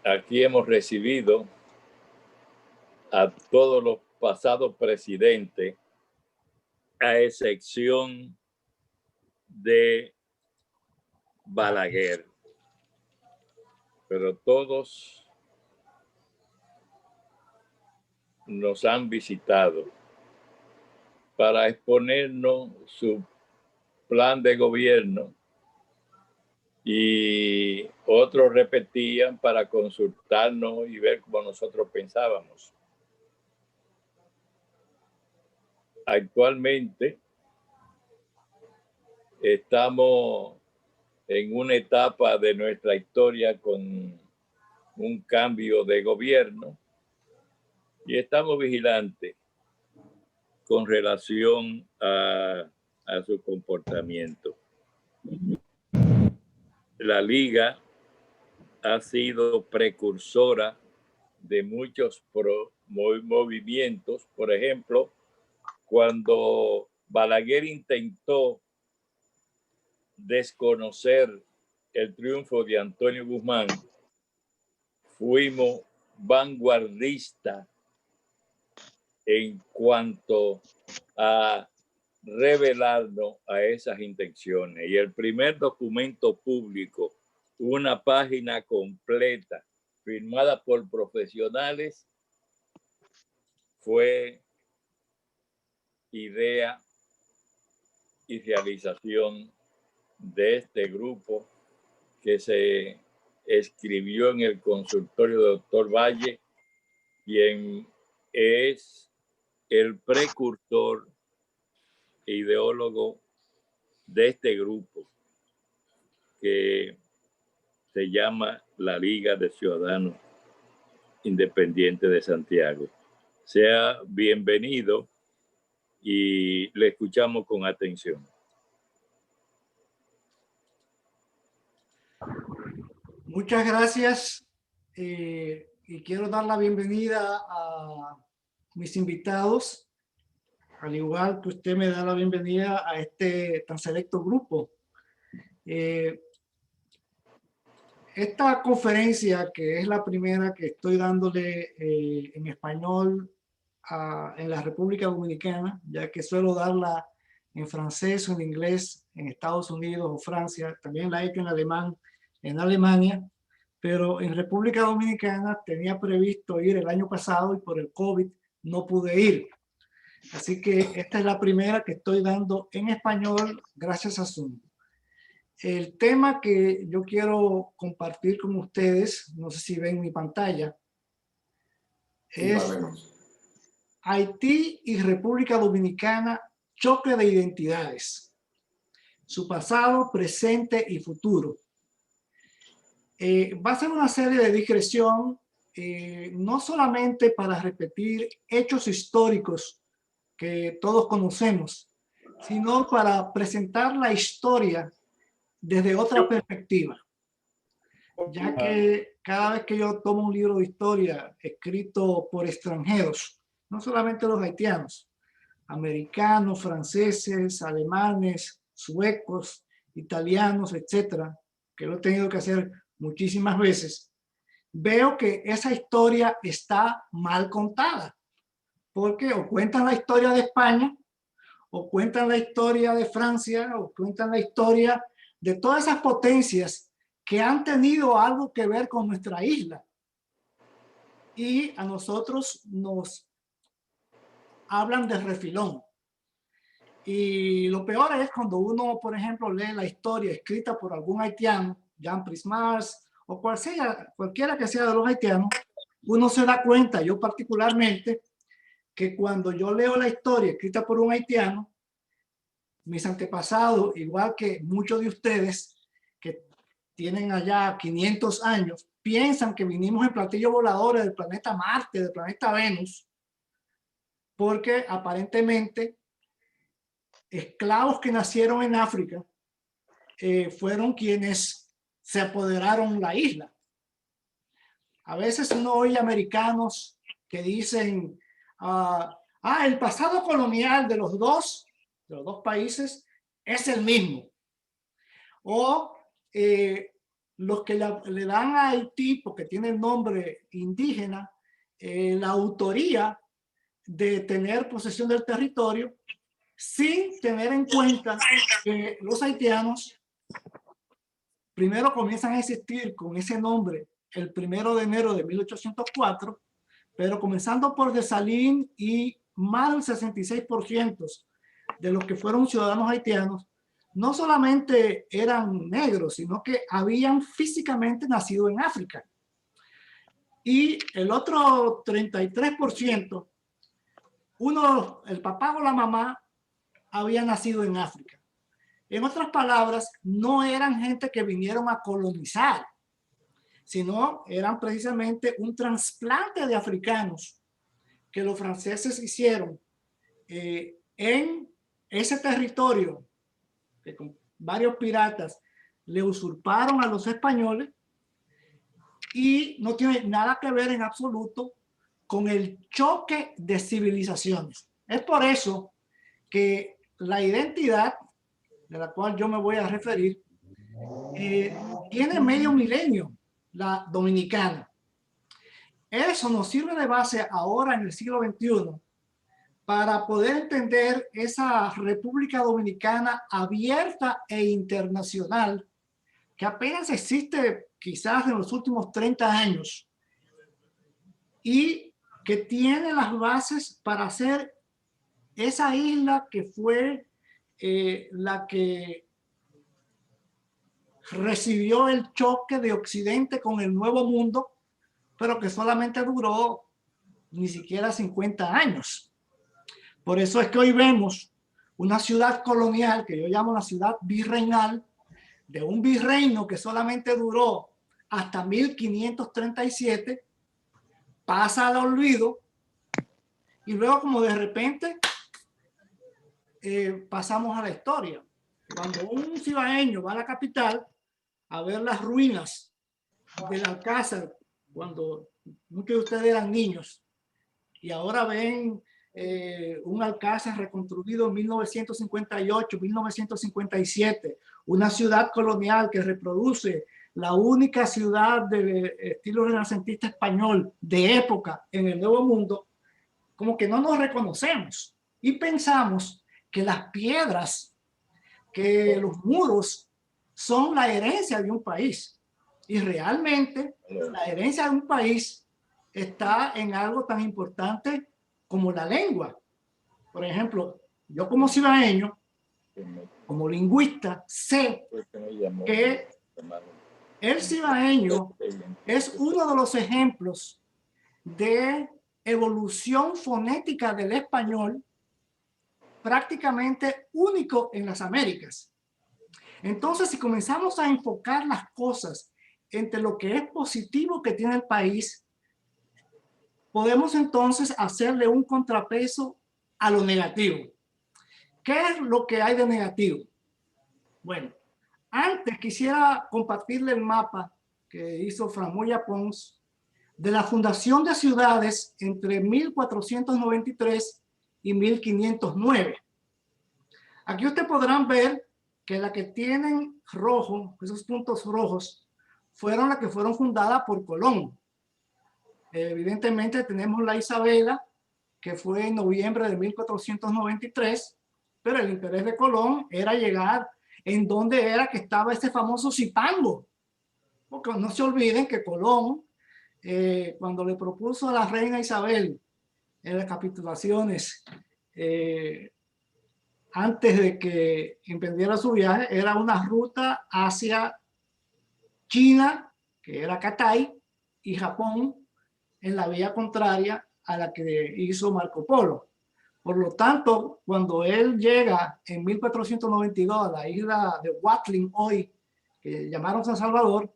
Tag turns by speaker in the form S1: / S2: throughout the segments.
S1: aquí hemos recibido a todos los pasados presidentes, a excepción de Balaguer, pero todos nos han visitado para exponernos su plan de gobierno, y otros repetían para consultarnos y ver cómo nosotros pensábamos. Actualmente estamos en una etapa de nuestra historia con un cambio de gobierno y estamos vigilantes con relación a su comportamiento. La Liga ha sido precursora de muchos movimientos. Por ejemplo, cuando Balaguer intentó desconocer el triunfo de Antonio Guzmán, fuimos vanguardistas en cuanto a revelarnos a esas intenciones. Y el primer documento público, una página completa, firmada por profesionales, fue idea y realización de este grupo que se escribió en el consultorio de Doctor Valle, quien es el precursor e ideólogo de este grupo que se llama la Liga de Ciudadanos Independientes de Santiago. Sea bienvenido y le escuchamos con atención.
S2: Muchas gracias y quiero dar la bienvenida a mis invitados, al igual que usted me da la bienvenida a este tan selecto grupo. Esta conferencia, que es la primera que estoy dándole en español en la República Dominicana, ya que suelo darla en francés o en inglés en Estados Unidos o Francia, también la he hecho en alemán en Alemania, pero en República Dominicana tenía previsto ir el año pasado y por el COVID no pude ir. Así que esta es la primera que estoy dando en español gracias a Zoom. El tema que yo quiero compartir con ustedes, no sé si ven mi pantalla, es Haití y República Dominicana, choque de identidades, su pasado, presente y futuro. Va a ser una serie de digresión, no solamente para repetir hechos históricos que todos conocemos, sino para presentar la historia desde otra perspectiva, ya que cada vez que yo tomo un libro de historia escrito por extranjeros, no solamente los haitianos, americanos, franceses, alemanes, suecos, italianos, etcétera, que lo he tenido que hacer muchísimas veces, veo que esa historia está mal contada, porque o cuentan la historia de España, o cuentan la historia de Francia, o cuentan la historia de todas esas potencias que han tenido algo que ver con nuestra isla. Y a nosotros nos hablan de refilón. Y lo peor es cuando uno, por ejemplo, lee la historia escrita por algún haitiano, Jean Prismars, o cualquiera que sea de los haitianos, uno se da cuenta, yo particularmente, que cuando yo leo la historia escrita por un haitiano, mis antepasados, igual que muchos de ustedes que tienen allá 500 años, piensan que vinimos en platillos voladores del planeta Marte, del planeta Venus, porque aparentemente esclavos que nacieron en África fueron quienes se apoderaron la isla. A veces uno oye americanos que dicen, el pasado colonial de los dos países es el mismo. O los que le dan a Haití, porque tiene el nombre indígena, la autoría de tener posesión del territorio, sin tener en cuenta que los haitianos primero comienzan a existir con ese nombre el 1 de enero de 1804, pero comenzando por Dessalines y más del 66% de los que fueron ciudadanos haitianos no solamente eran negros, sino que habían físicamente nacido en África. Y el otro 33%, el papá o la mamá había nacido en África. En otras palabras, no eran gente que vinieron a colonizar, sino eran precisamente un trasplante de africanos que los franceses hicieron en ese territorio, que con varios piratas le usurparon a los españoles, y no tiene nada que ver en absoluto con el choque de civilizaciones. Es por eso que la identidad de la cual yo me voy a referir tiene medio milenio, la dominicana. Eso nos sirve de base ahora en el siglo XXI para poder entender esa República Dominicana abierta e internacional que apenas existe quizás en los últimos 30 años y que tiene las bases para ser esa isla que fue la que recibió el choque de Occidente con el Nuevo Mundo, pero que solamente duró ni siquiera 50 años. Por eso es que hoy vemos una ciudad colonial que yo llamo la ciudad virreinal, de un virreino que solamente duró hasta 1537, pasa al olvido y luego como de repente pasamos a la historia. Cuando un cibaeño va a la capital a ver las ruinas del Alcázar, cuando muchos de ustedes eran niños, y ahora ven un Alcázar reconstruido en 1958, 1957, una ciudad colonial que reproduce la única ciudad de estilo renacentista español de época en el Nuevo Mundo, como que no nos reconocemos y pensamos que las piedras, que los muros son la herencia de un país. Y realmente la herencia de un país está en algo tan importante como la lengua. Por ejemplo, yo como cibaeño, como lingüista, sé que el cibaeño es uno de los ejemplos de evolución fonética del español prácticamente único en las Américas. Entonces, si comenzamos a enfocar las cosas entre lo que es positivo que tiene el país, podemos entonces hacerle un contrapeso a lo negativo. ¿Qué es lo que hay de negativo? Bueno, antes quisiera compartirle el mapa que hizo Framoya Pons de la fundación de ciudades entre 1493 y 1509. Aquí ustedes podrán ver que las que tienen rojo, esos puntos rojos, fueron las que fueron fundadas por Colón. Evidentemente tenemos la Isabela, que fue en noviembre de 1493, pero el interés de Colón era llegar en donde era que estaba ese famoso Zipango. Porque no se olviden que Colón, cuando le propuso a la reina Isabel en las capitulaciones, antes de que emprendiera su viaje, era una ruta hacia China, que era Catay, y Japón, en la vía contraria a la que hizo Marco Polo. Por lo tanto, cuando él llega en 1492 a la isla de Watling, hoy, que llamaron San Salvador,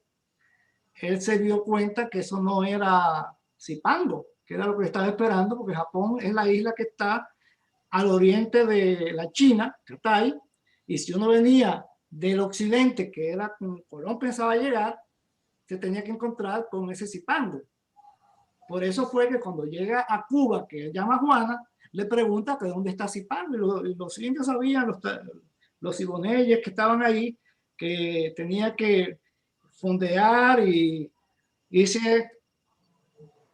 S2: él se dio cuenta que eso no era Zipango, que era lo que estaba esperando, porque Japón es la isla que está al oriente de la China, Catay, y si uno venía del occidente, que era como Colón pensaba llegar, se tenía que encontrar con ese Zipango. Por eso fue que cuando llega a Cuba, que él llama Juana, le pregunta que dónde está Zipango, y los indios sabían, los siboneyes que estaban ahí, que tenía que fondear y irse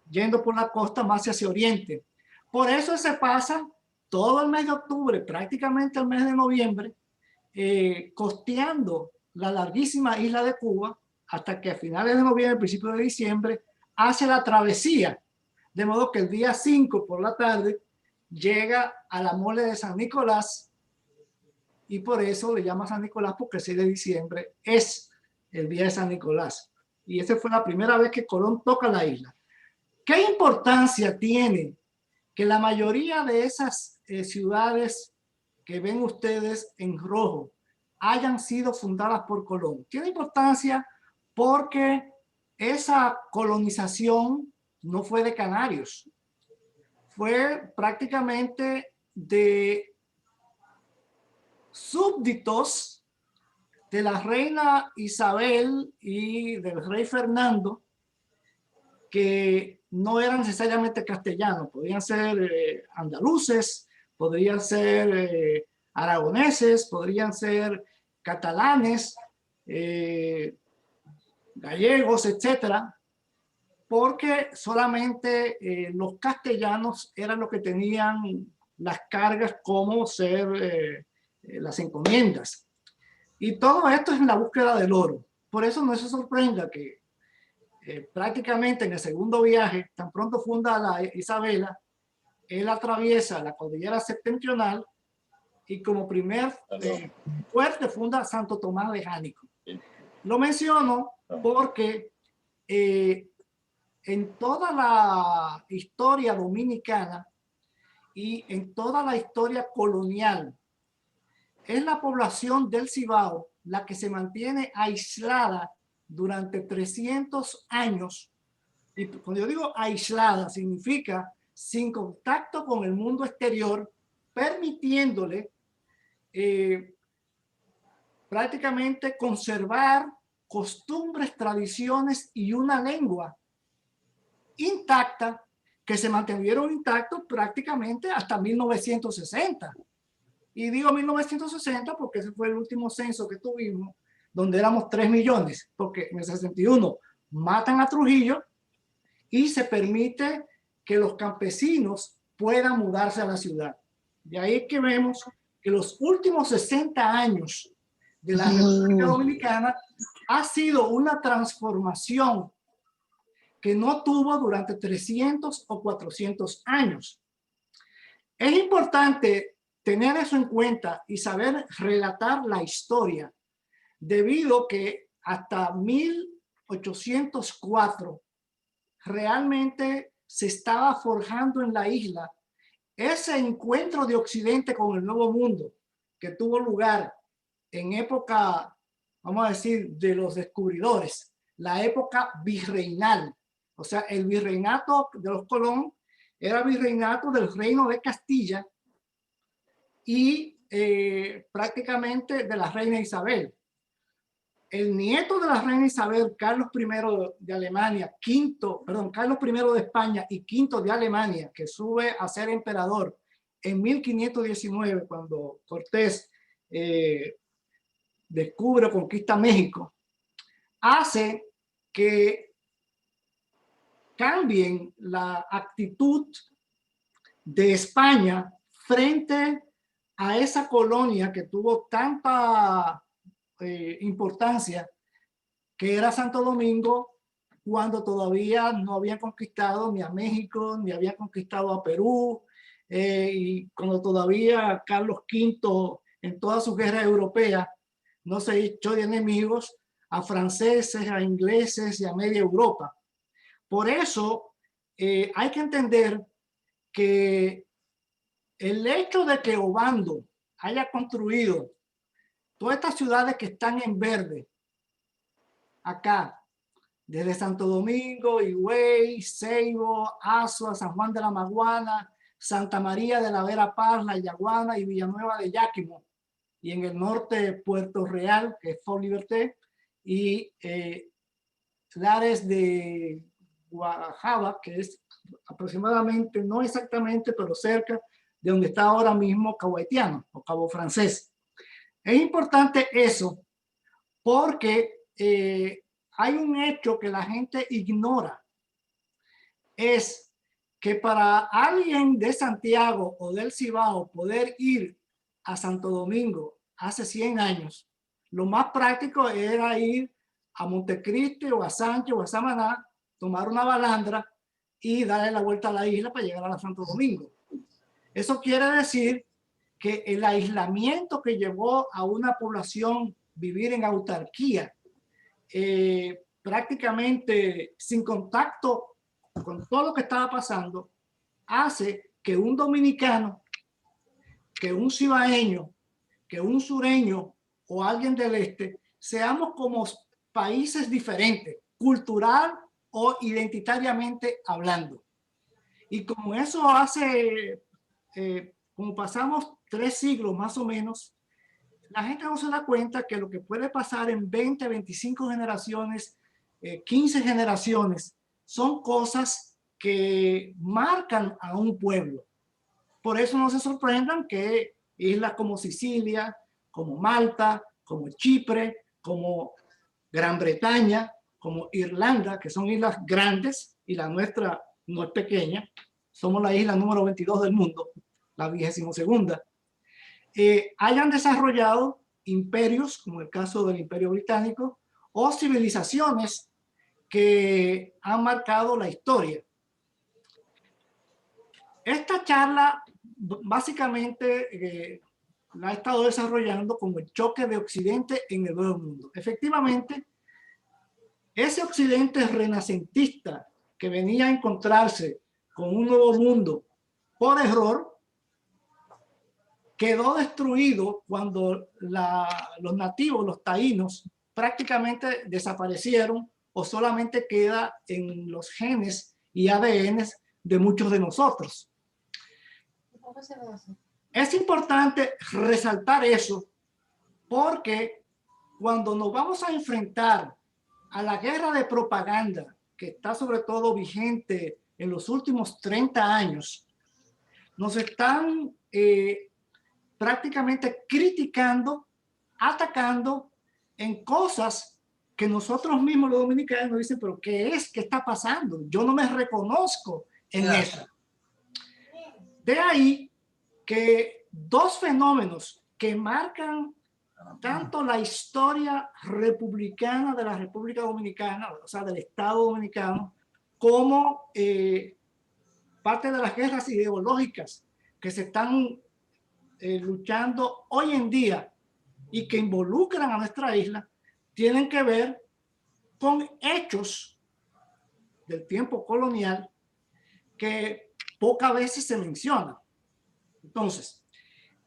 S2: yendo por la costa más hacia oriente. Por eso se pasa todo el mes de octubre, prácticamente el mes de noviembre, costeando la larguísima isla de Cuba hasta que a finales de noviembre, principios de diciembre, hace la travesía. De modo que el día 5 por la tarde llega a la mole de San Nicolás, y por eso le llama San Nicolás, porque el 6 de diciembre es el día de San Nicolás. Y esa fue la primera vez que Colón toca la isla. ¿Qué importancia tiene que la mayoría de esas ciudades que ven ustedes en rojo hayan sido fundadas por Colón? Tiene importancia porque esa colonización no fue de canarios, fue prácticamente de súbditos de la reina Isabel y del rey Fernando, que no eran necesariamente castellanos, podrían ser andaluces, podrían ser aragoneses, podrían ser catalanes, gallegos, etcétera, porque solamente los castellanos eran los que tenían las cargas como ser las encomiendas. Y todo esto es en la búsqueda del oro. Por eso no se sorprenda que prácticamente en el segundo viaje, tan pronto funda la Isabela, él atraviesa la cordillera septentrional y como primer fuerte funda Santo Tomás de Jánico. Lo menciono porque en toda la historia dominicana y en toda la historia colonial, es la población del Cibao la que se mantiene aislada durante 300 años. Y cuando yo digo aislada, significa sin contacto con el mundo exterior, permitiéndole prácticamente conservar costumbres, tradiciones y una lengua intacta, que se mantuvieron intactos prácticamente hasta 1960. Y digo 1960 porque ese fue el último censo que tuvimos, donde éramos 3 millones, porque en el 61 matan a Trujillo y se permite que los campesinos puedan mudarse a la ciudad. De ahí que vemos que los últimos 60 años de la República Dominicana ha sido una transformación que no tuvo durante 300 o 400 años. Es importante tener eso en cuenta y saber relatar la historia, debido que hasta 1804 realmente se estaba forjando en la isla ese encuentro de Occidente con el Nuevo Mundo que tuvo lugar en época, vamos a decir, de los descubridores, la época virreinal. O sea, el virreinato de los Colón era virreinato del Reino de Castilla y prácticamente de la reina Isabel. El nieto de la reina Isabel, Carlos I de Alemania, Carlos I de España y V de Alemania, que sube a ser emperador en 1519, cuando Cortés descubre o conquista México, hace que cambien la actitud de España frente a esa colonia que tuvo tanta importancia, que era Santo Domingo, cuando todavía no habían conquistado ni a México, ni habían conquistado a Perú, y cuando todavía Carlos V en todas sus guerras europeas no se echó de enemigos a franceses, a ingleses y a media Europa. Por eso hay que entender que el hecho de que Obando haya construido todas estas ciudades que están en verde, acá, desde Santo Domingo, Higüey, Ceibo, Azua, San Juan de la Maguana, Santa María de la Vera Paz, La Yaguana y Villanueva de Yaquimo, y en el norte Puerto Real, que es Fort Liberté, y Lares de Guajaba, que es aproximadamente, no exactamente, pero cerca de donde está ahora mismo Cabo Haitiano o Cabo Francés. Es importante eso porque hay un hecho que la gente ignora, es que para alguien de Santiago o del Cibao poder ir a Santo Domingo hace 100 años, lo más práctico era ir a Montecristi o a Sánchez o a Samaná, tomar una balandra y darle la vuelta a la isla para llegar a Santo Domingo. Eso quiere decir que el aislamiento que llevó a una población vivir en autarquía, prácticamente sin contacto con todo lo que estaba pasando, hace que un dominicano, que un cibaeño, que un sureño o alguien del este, seamos como países diferentes, cultural o identitariamente hablando. Y como eso hace, como pasamos 3 siglos más o menos, la gente no se da cuenta que lo que puede pasar en 20, 25 generaciones, 15 generaciones, son cosas que marcan a un pueblo. Por eso no se sorprendan que islas como Sicilia, como Malta, como Chipre, como Gran Bretaña, como Irlanda, que son islas grandes y la nuestra no es pequeña, somos la isla número 22 del mundo, la 22ª, hayan desarrollado imperios, como el caso del Imperio Británico, o civilizaciones que han marcado la historia. Esta charla básicamente la he estado desarrollando como el choque de Occidente en el Nuevo Mundo. Efectivamente, ese Occidente renacentista que venía a encontrarse con un nuevo mundo por error, quedó destruido cuando los nativos, los taínos, prácticamente desaparecieron o solamente queda en los genes y ADN de muchos de nosotros. Es importante resaltar eso porque cuando nos vamos a enfrentar a la guerra de propaganda que está sobre todo vigente en los últimos 30 años, nos están prácticamente criticando, atacando en cosas que nosotros mismos los dominicanos nos dicen, pero ¿qué es? ¿Qué está pasando? Yo no me reconozco en eso. De ahí que 2 fenómenos que marcan tanto la historia republicana de la República Dominicana, o sea, del Estado Dominicano, como parte de las guerras ideológicas que se están luchando hoy en día y que involucran a nuestra isla, tienen que ver con hechos del tiempo colonial que pocas veces se mencionan. Entonces,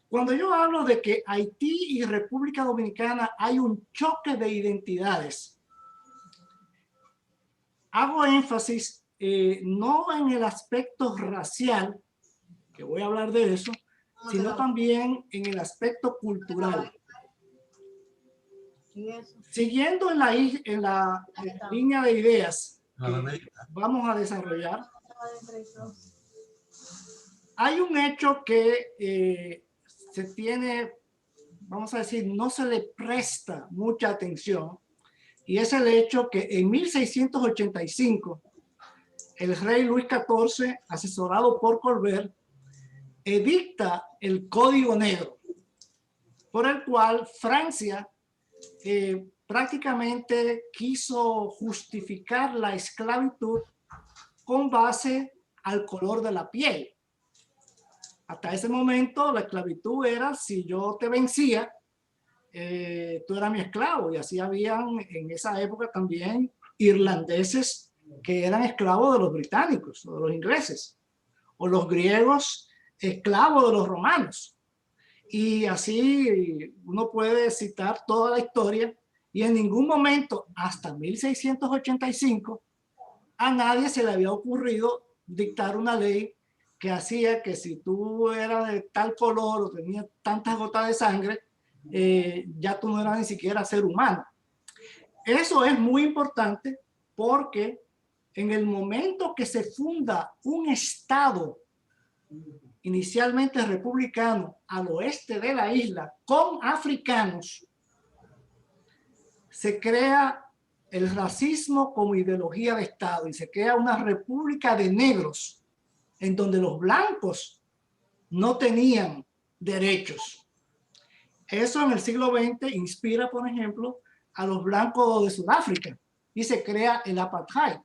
S2: cuando yo hablo de que Haití y República Dominicana hay un choque de identidades, hago énfasis no en el aspecto racial, que voy a hablar de eso, sino también en el aspecto cultural. Siguiendo en la línea de ideas que vamos a desarrollar, hay un hecho que se tiene, vamos a decir, no se le presta mucha atención, y es el hecho que en 1685 el rey Luis XIV, asesorado por Colbert, edicta el Código Negro, por el cual Francia prácticamente quiso justificar la esclavitud con base al color de la piel. Hasta ese momento la esclavitud era si yo te vencía, tú eras mi esclavo, y así habían en esa época también irlandeses que eran esclavos de los británicos o de los ingleses, o los griegos esclavos de los romanos. Y así uno puede citar toda la historia, y en ningún momento hasta 1685 a nadie se le había ocurrido dictar una ley que hacía que si tú eras de tal color o tenías tantas gotas de sangre, ya tú no eras ni siquiera ser humano. Eso es muy importante porque en el momento que se funda un estado inicialmente republicano al oeste de la isla con africanos, se crea el racismo como ideología de Estado y se crea una república de negros en donde los blancos no tenían derechos. Eso en el siglo XX inspira, por ejemplo, a los blancos de Sudáfrica y se crea el apartheid.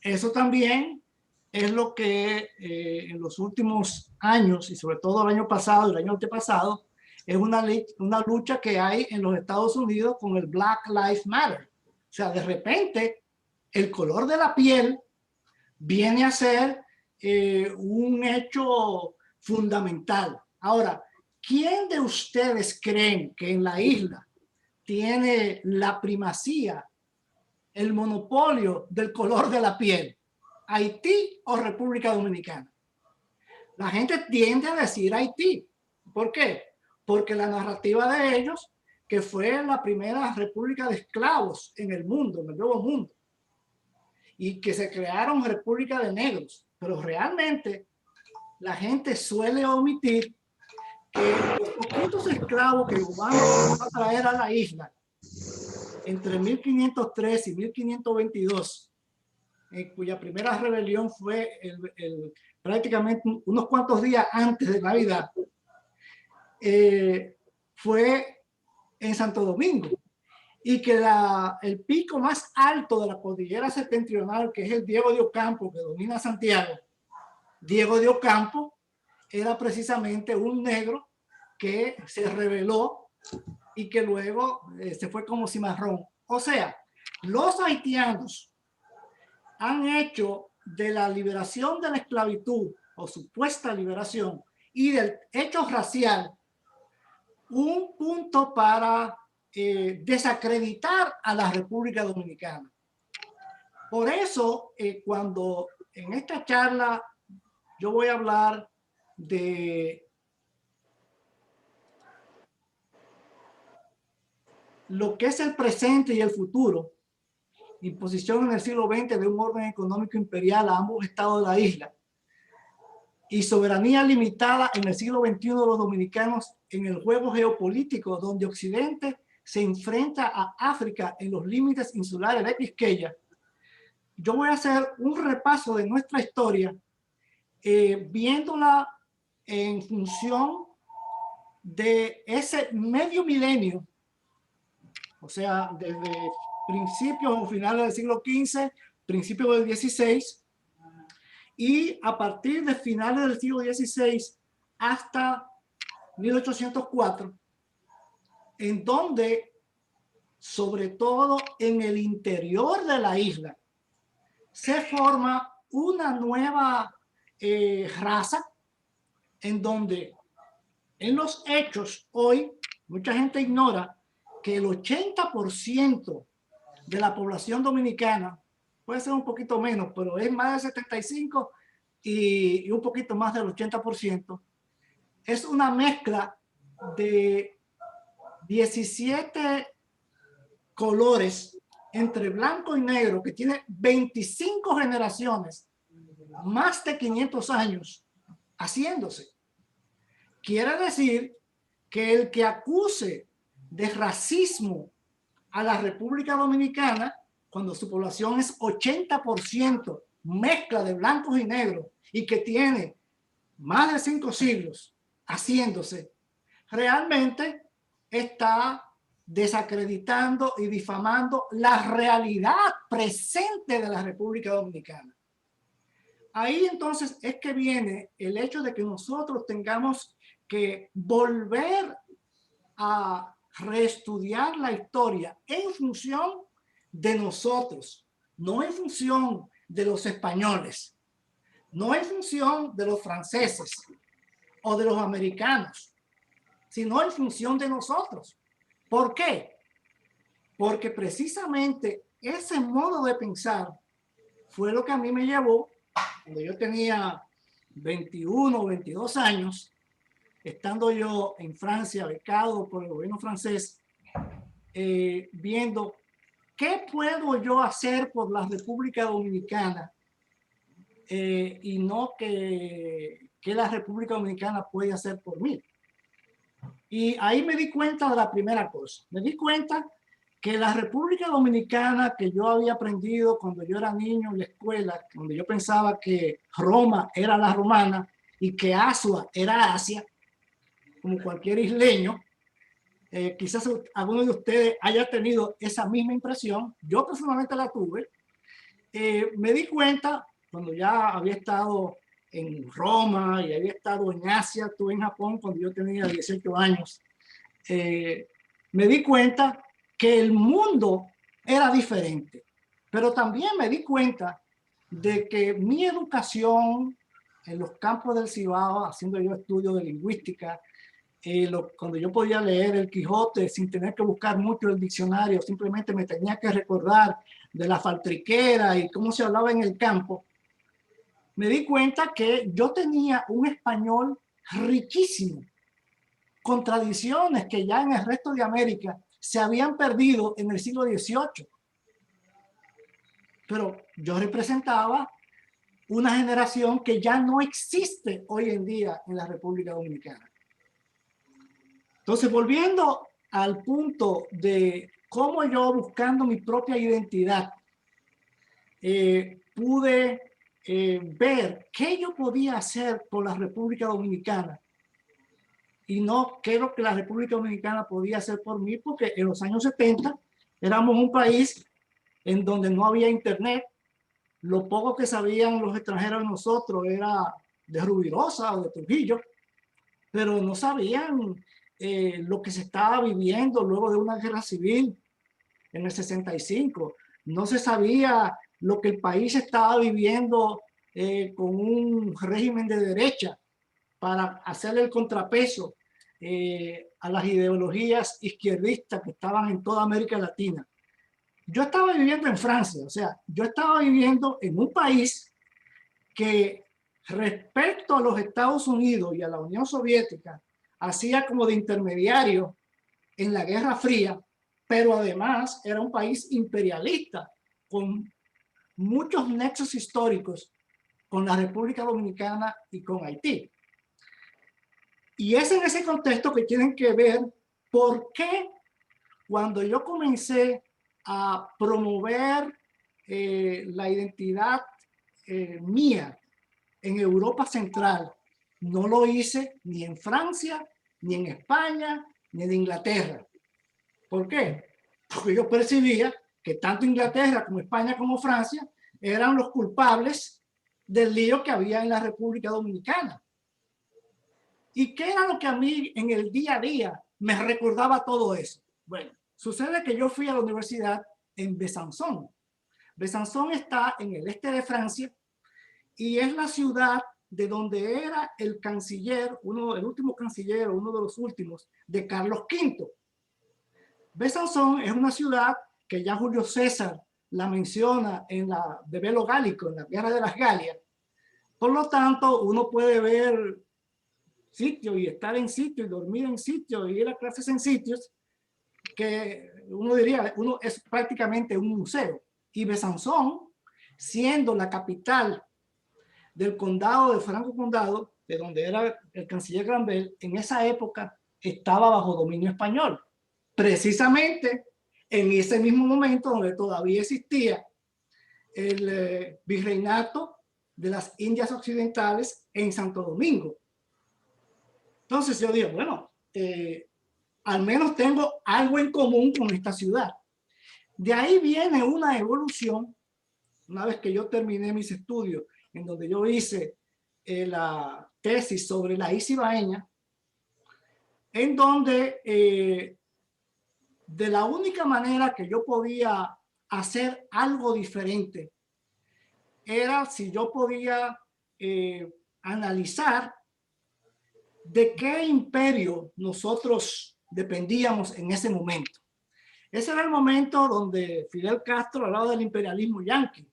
S2: Eso también es lo que en los últimos años, y sobre todo el año pasado y el año antepasado, es una lucha que hay en los Estados Unidos con el Black Lives Matter. O sea, de repente, el color de la piel viene a ser un hecho fundamental. Ahora, ¿quién de ustedes creen que en la isla tiene la primacía, el monopolio del color de la piel? ¿Haití o República Dominicana? La gente tiende a decir Haití. ¿Por qué? Porque la narrativa de ellos, que fue la primera república de esclavos en el mundo, en el Nuevo Mundo, y que se crearon repúblicas de negros, pero realmente la gente suele omitir que los poquitos esclavos que van a traer a la isla entre 1503 y 1522, cuya primera rebelión fue prácticamente unos cuantos días antes de Navidad, fue en Santo Domingo, y que el pico más alto de la cordillera septentrional, que es el Diego de Ocampo, que domina Santiago, Diego de Ocampo era precisamente un negro que se rebeló y que luego se fue como cimarrón. O sea, los haitianos han hecho de la liberación de la esclavitud o supuesta liberación y del hecho racial un punto para desacreditar a la República Dominicana. Por eso, cuando en esta charla yo voy a hablar de lo que es el presente y el futuro, imposición en el siglo XX de un orden económico imperial a ambos estados de la isla, y soberanía limitada en el siglo XXI de los dominicanos en el juego geopolítico donde Occidente se enfrenta a África en los límites insulares de Quisqueya. Yo voy a hacer un repaso de nuestra historia viéndola en función de ese medio milenio, o sea, desde principios o finales del siglo XV, principios del XVI, y a partir de finales del siglo XVI hasta 1804, en donde, sobre todo en el interior de la isla, se forma una nueva raza, en donde en los hechos hoy mucha gente ignora que el 80% de la población dominicana, puede ser un poquito menos, pero es más del 75% y un poquito más del 80%, es una mezcla de 17 colores entre blanco y negro que tiene 25 generaciones, más de 500 años haciéndose. Quiere decir que el que acuse de racismo a la República Dominicana, cuando su población es 80% mezcla de blancos y negros y que tiene más de 5 siglos haciéndose, realmente está desacreditando y difamando la realidad presente de la República Dominicana. Ahí entonces es que viene el hecho de que nosotros tengamos que volver a reestudiar la historia en función de nosotros, no en función de los españoles, no en función de los franceses o de los americanos, sino en función de nosotros. ¿Por qué? Porque precisamente ese modo de pensar fue lo que a mí me llevó, cuando yo tenía 21 o 22 años, estando yo en Francia, becado por el gobierno francés, viendo qué puedo yo hacer por la República Dominicana y no que la República Dominicana puede hacer por mí. Y ahí me di cuenta de la primera cosa. Me di cuenta que la República Dominicana que yo había aprendido cuando yo era niño en la escuela, donde yo pensaba que Roma era la romana y que Asua era Asia, como cualquier isleño, quizás alguno de ustedes haya tenido esa misma impresión. Yo personalmente la tuve. Me di cuenta cuando ya había estado en Roma y había estado en Asia, estuve en Japón cuando yo tenía 18 años. Me di cuenta que el mundo era diferente, pero también me di cuenta de que mi educación en los campos del Cibao, haciendo yo estudios de lingüística, cuando yo podía leer el Quijote sin tener que buscar mucho el diccionario, simplemente me tenía que recordar de la faltriquera y cómo se hablaba en el campo, me di cuenta que yo tenía un español riquísimo, con tradiciones que ya en el resto de América se habían perdido en el siglo XVIII. Pero yo representaba una generación que ya no existe hoy en día en la República Dominicana. Entonces, volviendo al punto de cómo yo, buscando mi propia identidad, pude ver qué yo podía hacer por la República Dominicana y no qué es lo que la República Dominicana podía hacer por mí, porque en los años 70 éramos un país en donde no había internet. Lo poco que sabían los extranjeros de nosotros era de Rubirosa o de Trujillo, pero no sabían lo que se estaba viviendo luego de una guerra civil en el 65. No se sabía lo que el país estaba viviendo con un régimen de derecha para hacerle el contrapeso a las ideologías izquierdistas que estaban en toda América Latina. Yo estaba viviendo en Francia, o sea, yo estaba viviendo en un país que respecto a los Estados Unidos y a la Unión Soviética hacía como de intermediario en la Guerra Fría, pero además era un país imperialista con muchos nexos históricos con la República Dominicana y con Haití. Y es en ese contexto que tienen que ver por qué cuando yo comencé a promover la identidad mía en Europa Central, no lo hice ni en Francia, ni en España, ni en Inglaterra. ¿Por qué? Porque yo percibía que tanto Inglaterra como España como Francia eran los culpables del lío que había en la República Dominicana. ¿Y qué era lo que a mí en el día a día me recordaba todo eso? Bueno, sucede que yo fui a la universidad en Besançon. Besançon está en el este de Francia y es la ciudad de donde era el canciller, el último canciller, uno de los últimos, de Carlos V. Besançon es una ciudad que ya Julio César la menciona en la de Belo Gálico, en la Guerra de las Galias. Por lo tanto, uno puede ver sitios y estar en sitios y dormir en sitios y ir a clases en sitios que uno diría, uno es prácticamente un museo. Y Besançon, siendo la capital del condado de Franco Condado, de donde era el canciller Granvelle, en esa época estaba bajo dominio español. Precisamente en ese mismo momento donde todavía existía el virreinato de las Indias Occidentales en Santo Domingo. Entonces yo digo, bueno, al menos tengo algo en común con esta ciudad. De ahí viene una evolución, una vez que yo terminé mis estudios, en donde yo hice la tesis sobre la isla ibaeña, en donde de la única manera que yo podía hacer algo diferente era si yo podía analizar de qué imperio nosotros dependíamos en ese momento. Ese era el momento donde Fidel Castro hablaba del imperialismo yanqui,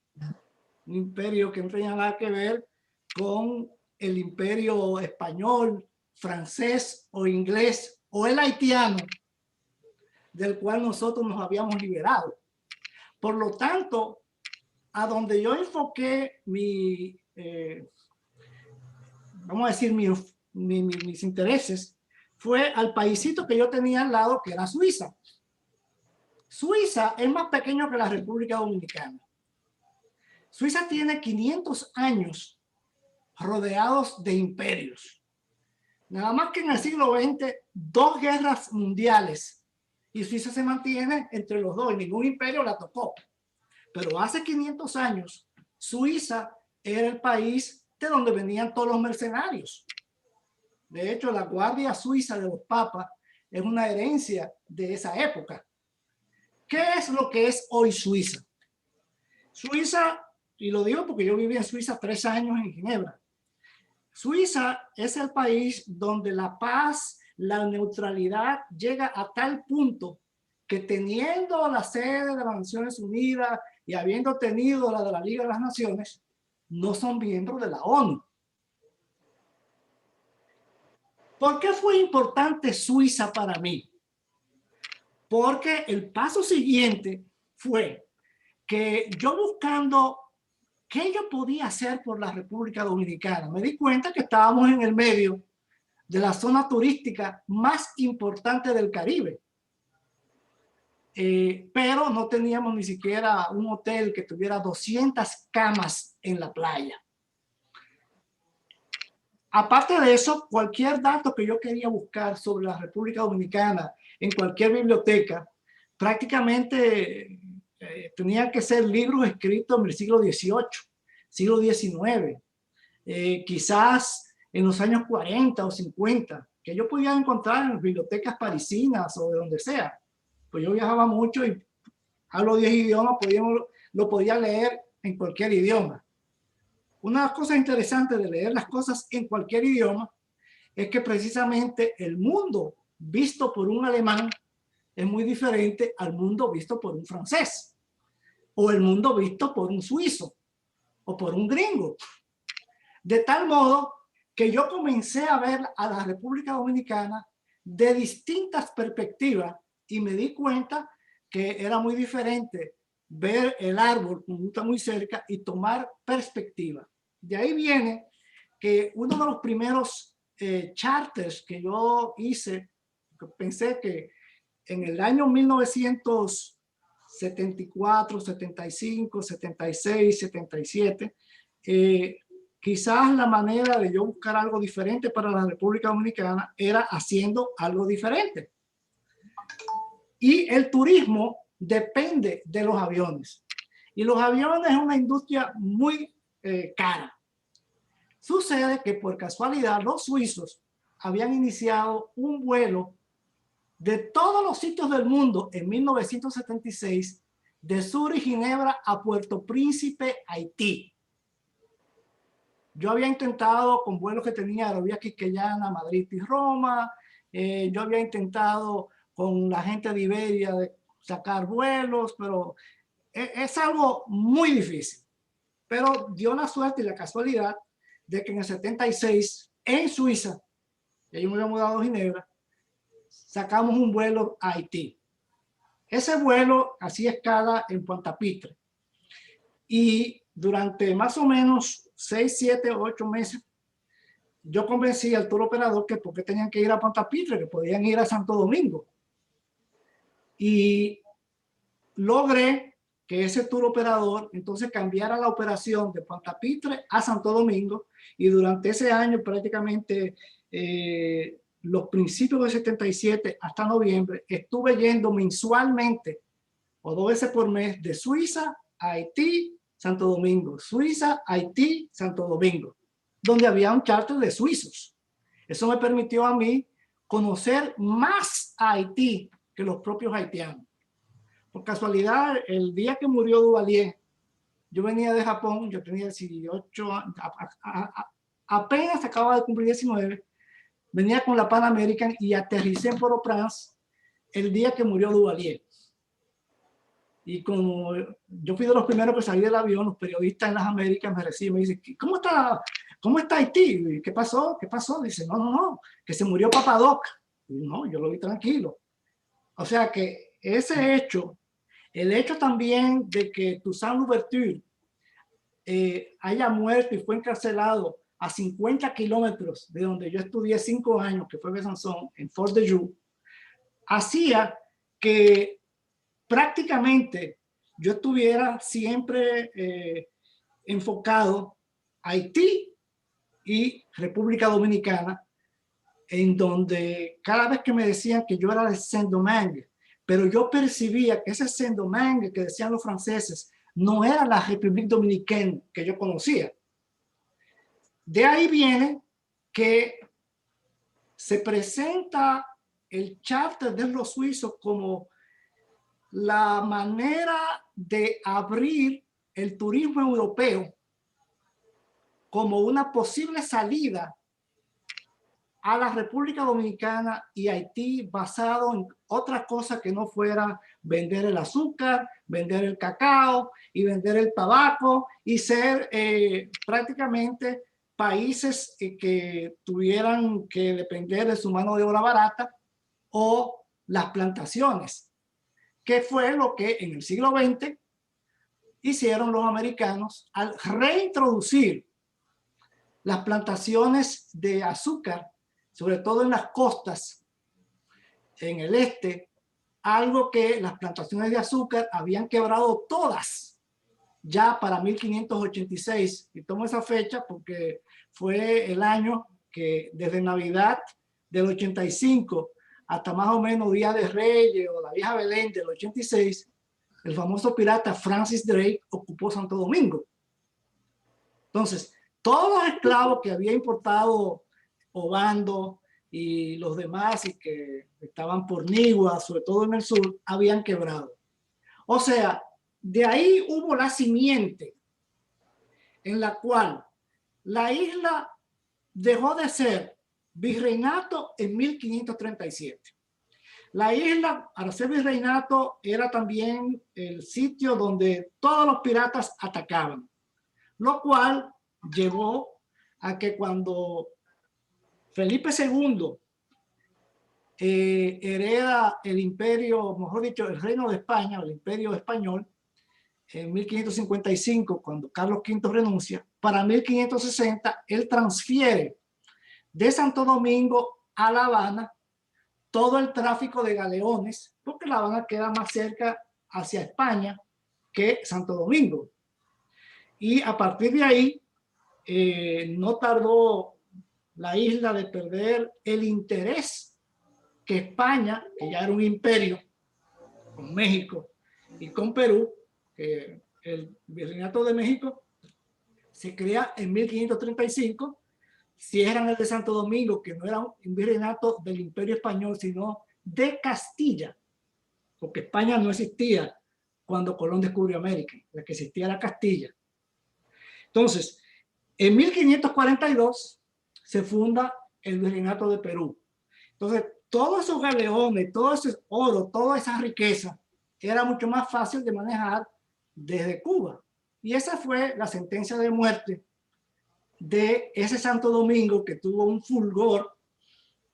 S2: un imperio que no tenía nada que ver con el imperio español, francés o inglés o el haitiano, del cual nosotros nos habíamos liberado. Por lo tanto, a donde yo enfoqué vamos a decir, mis intereses, fue al paísito que yo tenía al lado, que era Suiza. Suiza es más pequeño que la República Dominicana. Suiza tiene 500 años rodeados de imperios. Nada más que en el siglo XX, 2 guerras mundiales y Suiza se mantiene entre los dos y ningún imperio la tocó. Pero hace 500 años, Suiza era el país de donde venían todos los mercenarios. De hecho, la Guardia Suiza de los Papas es una herencia de esa época. ¿Qué es lo que es hoy Suiza? Suiza, y lo digo porque yo viví en Suiza 3 años en Ginebra. Suiza es el país donde la paz, la neutralidad llega a tal punto que teniendo la sede de las Naciones Unidas y habiendo tenido la de la Liga de las Naciones, no son miembros de la ONU. ¿Por qué fue importante Suiza para mí? Porque el paso siguiente fue que yo buscando qué yo podía hacer por la República Dominicana, me di cuenta que estábamos en el medio de la zona turística más importante del Caribe. Pero no teníamos ni siquiera un hotel que tuviera 200 camas en la playa. Aparte de eso, cualquier dato que yo quería buscar sobre la República Dominicana en cualquier biblioteca, prácticamente tenía que ser libros escritos en el siglo XVIII, siglo XIX, quizás en los años 40 o 50, que yo podía encontrar en las bibliotecas parisinas o de donde sea. Pues yo viajaba mucho y hablo 10 idiomas, lo podía leer en cualquier idioma. Una de las cosas interesantes de leer las cosas en cualquier idioma es que precisamente el mundo visto por un alemán es muy diferente al mundo visto por un francés, o el mundo visto por un suizo, o por un gringo. De tal modo que yo comencé a ver a la República Dominicana de distintas perspectivas y me di cuenta que era muy diferente ver el árbol cuando está muy cerca y tomar perspectiva. De ahí viene que uno de los primeros charters que yo hice, pensé que en el año 1974, 75, 76, 77, quizás la manera de yo buscar algo diferente para la República Dominicana era haciendo algo diferente. Y el turismo depende de los aviones. Y los aviones es una industria muy cara. Sucede que por casualidad los suizos habían iniciado un vuelo de todos los sitios del mundo en 1976 de Zúrich, Ginebra a Puerto Príncipe, Haití. Yo había intentado con vuelos que tenía Aerolínea Quisqueyana, Madrid y Roma. Yo había intentado con la gente de Iberia de sacar vuelos, pero es algo muy difícil. Pero dio la suerte y la casualidad de que en el 76, en Suiza, y yo me había mudado a Ginebra, sacamos un vuelo a Haití. Ese vuelo hacía escala en Puerto Pitre. Y durante más o menos 6, 7, 8 meses, yo convencí al tour operador que porque tenían que ir a Puerto Pitre, que podían ir a Santo Domingo. Y logré que ese tour operador entonces cambiara la operación de Puerto Pitre a Santo Domingo, y durante ese año prácticamente los principios de 77 hasta noviembre estuve yendo mensualmente o 2 veces por mes de Suiza a Haití, Santo Domingo, Suiza, Haití, Santo Domingo, donde había un charter de suizos. Eso me permitió a mí conocer más a Haití que los propios haitianos. Por casualidad, el día que murió Duvalier, yo venía de Japón, yo tenía 18 años, apenas acababa de cumplir 19, venía con la Pan American y aterricé en Port-au-Prince el día que murió Duvalier. Y como yo fui de los primeros que salí del avión, los periodistas en las Américas me reciben y me dicen, ¿cómo está Haití? ¿Qué pasó? ¿Qué pasó? Dice, no, que se murió Papadoc. No, yo lo vi tranquilo. O sea que ese hecho, el hecho también de que Toussaint Louverture haya muerto y fue encarcelado a 50 kilómetros de donde yo estudié 5 años, que fue Besançon, en Fort de Joux, hacía que prácticamente yo estuviera siempre enfocado a Haití y República Dominicana, en donde cada vez que me decían que yo era de Saint-Domingue, pero yo percibía que ese Saint-Domingue que decían los franceses no era la República Dominicana que yo conocía. De ahí viene que se presenta el Charter de los suizos como la manera de abrir el turismo europeo como una posible salida a la República Dominicana y Haití, basado en otra cosa que no fuera vender el azúcar, vender el cacao y vender el tabaco y ser prácticamente países que tuvieran que depender de su mano de obra barata o las plantaciones, que fue lo que en el siglo XX hicieron los americanos al reintroducir las plantaciones de azúcar, sobre todo en las costas, en el este, algo que las plantaciones de azúcar habían quebrado todas ya para 1586. Y tomo esa fecha porque fue el año que desde Navidad del 85 hasta más o menos Día de Reyes o la Vieja Belén del 86, el famoso pirata Francis Drake ocupó Santo Domingo. Entonces, todos los esclavos que había importado Obando y los demás y que estaban por Nigua, sobre todo en el sur, habían quebrado. O sea, de ahí hubo la simiente en la cual la isla dejó de ser virreinato en 1537. La isla, al ser virreinato, era también el sitio donde todos los piratas atacaban, lo cual llevó a que cuando Felipe II hereda el imperio, mejor dicho, el reino de España, el imperio español, en 1555, cuando Carlos V renuncia, para 1560 él transfiere de Santo Domingo a La Habana todo el tráfico de galeones, porque La Habana queda más cerca hacia España que Santo Domingo. Y a partir de ahí, no tardó la isla de perder el interés que España, que ya era un imperio, con México y con Perú, que el Virreinato de México se crea en 1535, cierran el de Santo Domingo, que no era un virreinato del Imperio Español, sino de Castilla, porque España no existía cuando Colón descubrió América, la que existía era Castilla. Entonces, en 1542 se funda el Virreinato de Perú. Entonces, todos esos galeones, todo ese oro, toda esa riqueza, era mucho más fácil de manejar desde Cuba. Y esa fue la sentencia de muerte de ese Santo Domingo, que tuvo un fulgor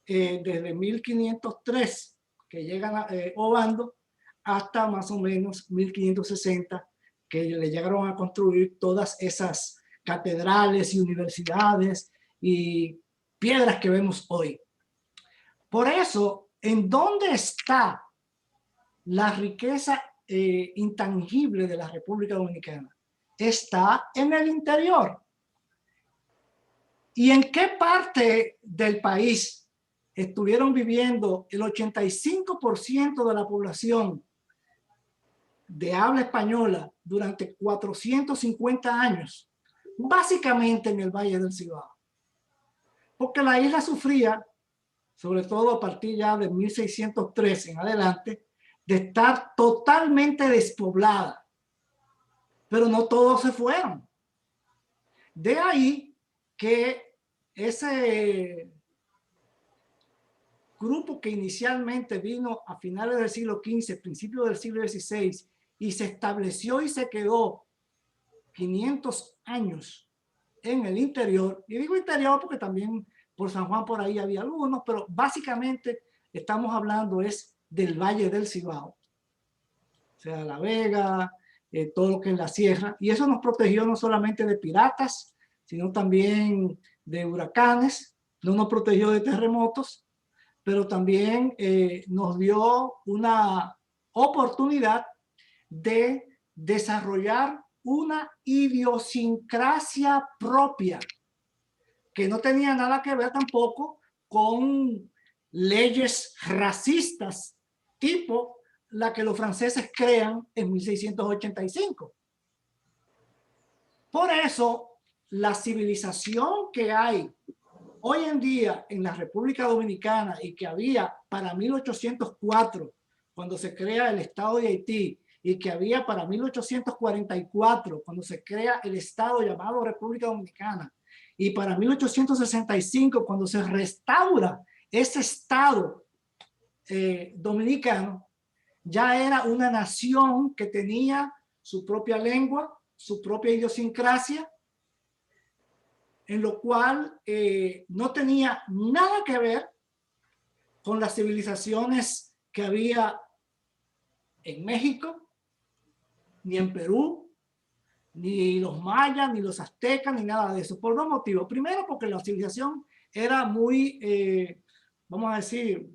S2: desde 1503, que llegan a Obando, hasta más o menos 1560, que le llegaron a construir todas esas catedrales y universidades y piedras que vemos hoy. Por eso, ¿en dónde está la riqueza intangible de la República Dominicana? Está en el interior. ¿Y en qué parte del país estuvieron viviendo el 85% de la población de habla española durante 450 años? Básicamente en el Valle del Cibao. Porque la isla sufría, sobre todo a partir ya de 1613 en adelante, de estar totalmente despoblada. Pero no todos se fueron. De ahí que ese grupo que inicialmente vino a finales del siglo XV, principios del siglo XVI, y se estableció y se quedó 500 años en el interior, y digo interior porque también por San Juan por ahí había algunos, pero básicamente estamos hablando es del Valle del Cibao, o sea, La Vega, todo lo que es la sierra, y eso nos protegió no solamente de piratas, sino también de huracanes, no nos protegió de terremotos, pero también nos dio una oportunidad de desarrollar una idiosincrasia propia que no tenía nada que ver tampoco con leyes racistas tipo la que los franceses crean en 1685. Por eso, la civilización que hay hoy en día en la República Dominicana y que había para 1804, cuando se crea el Estado de Haití, y que había para 1844, cuando se crea el Estado llamado República Dominicana, y para 1865, cuando se restaura ese Estado dominicano, ya era una nación que tenía su propia lengua, su propia idiosincrasia, en lo cual no tenía nada que ver con las civilizaciones que había en México, ni en Perú, ni los mayas, ni los aztecas, ni nada de eso, por dos motivos. Primero, porque la civilización era muy, vamos a decir,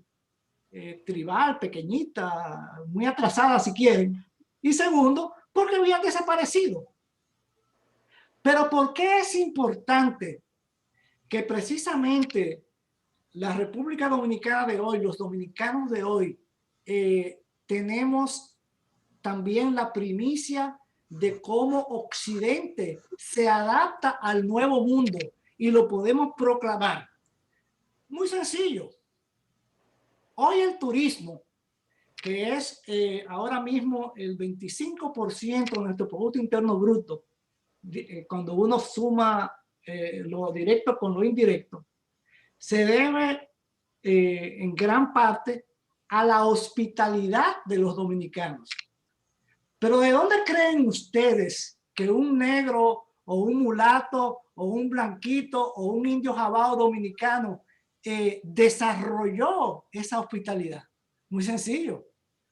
S2: tribal, pequeñita, muy atrasada si quieren. Y segundo, porque habían desaparecido. Pero ¿por qué es importante que precisamente la República Dominicana de hoy, los dominicanos de hoy, tenemos también la primicia de cómo Occidente se adapta al nuevo mundo y lo podemos proclamar? Muy sencillo. Hoy el turismo, que es ahora mismo el 25% de nuestro Producto Interno Bruto, cuando uno suma lo directo con lo indirecto, se debe en gran parte a la hospitalidad de los dominicanos. Pero ¿de dónde creen ustedes que un negro o un mulato o un blanquito o un indio jabao dominicano desarrolló esa hospitalidad? Muy sencillo.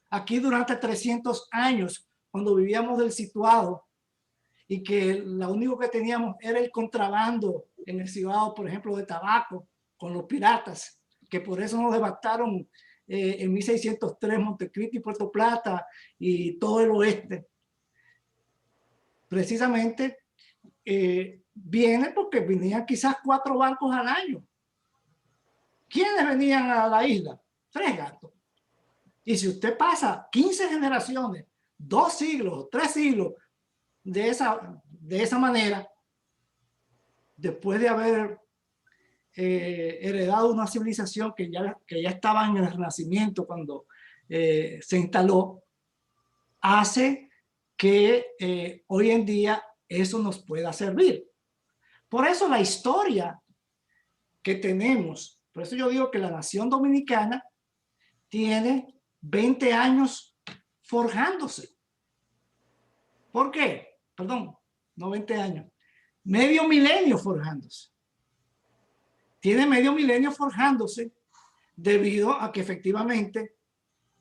S2: Aquí durante 300 años, cuando vivíamos del situado y que lo único que teníamos era el contrabando en el Cibao, por ejemplo, de tabaco, con los piratas, que por eso nos devastaron en 1603 Montecristi y Puerto Plata y todo el oeste. Precisamente viene porque venían quizás 4 barcos al año. ¿Quiénes venían a la isla? 3 gatos. Y si usted pasa 15 generaciones, 2 siglos, 3 siglos de esa manera, después de haber heredado una civilización que ya estaba en el Renacimiento cuando se instaló, hace que hoy en día eso nos pueda servir. Por eso la historia que tenemos, por eso yo digo que la nación dominicana tiene 20 años forjándose. ¿Por qué? Perdón, no 20 años. Medio milenio forjándose. Tiene medio milenio forjándose debido a que efectivamente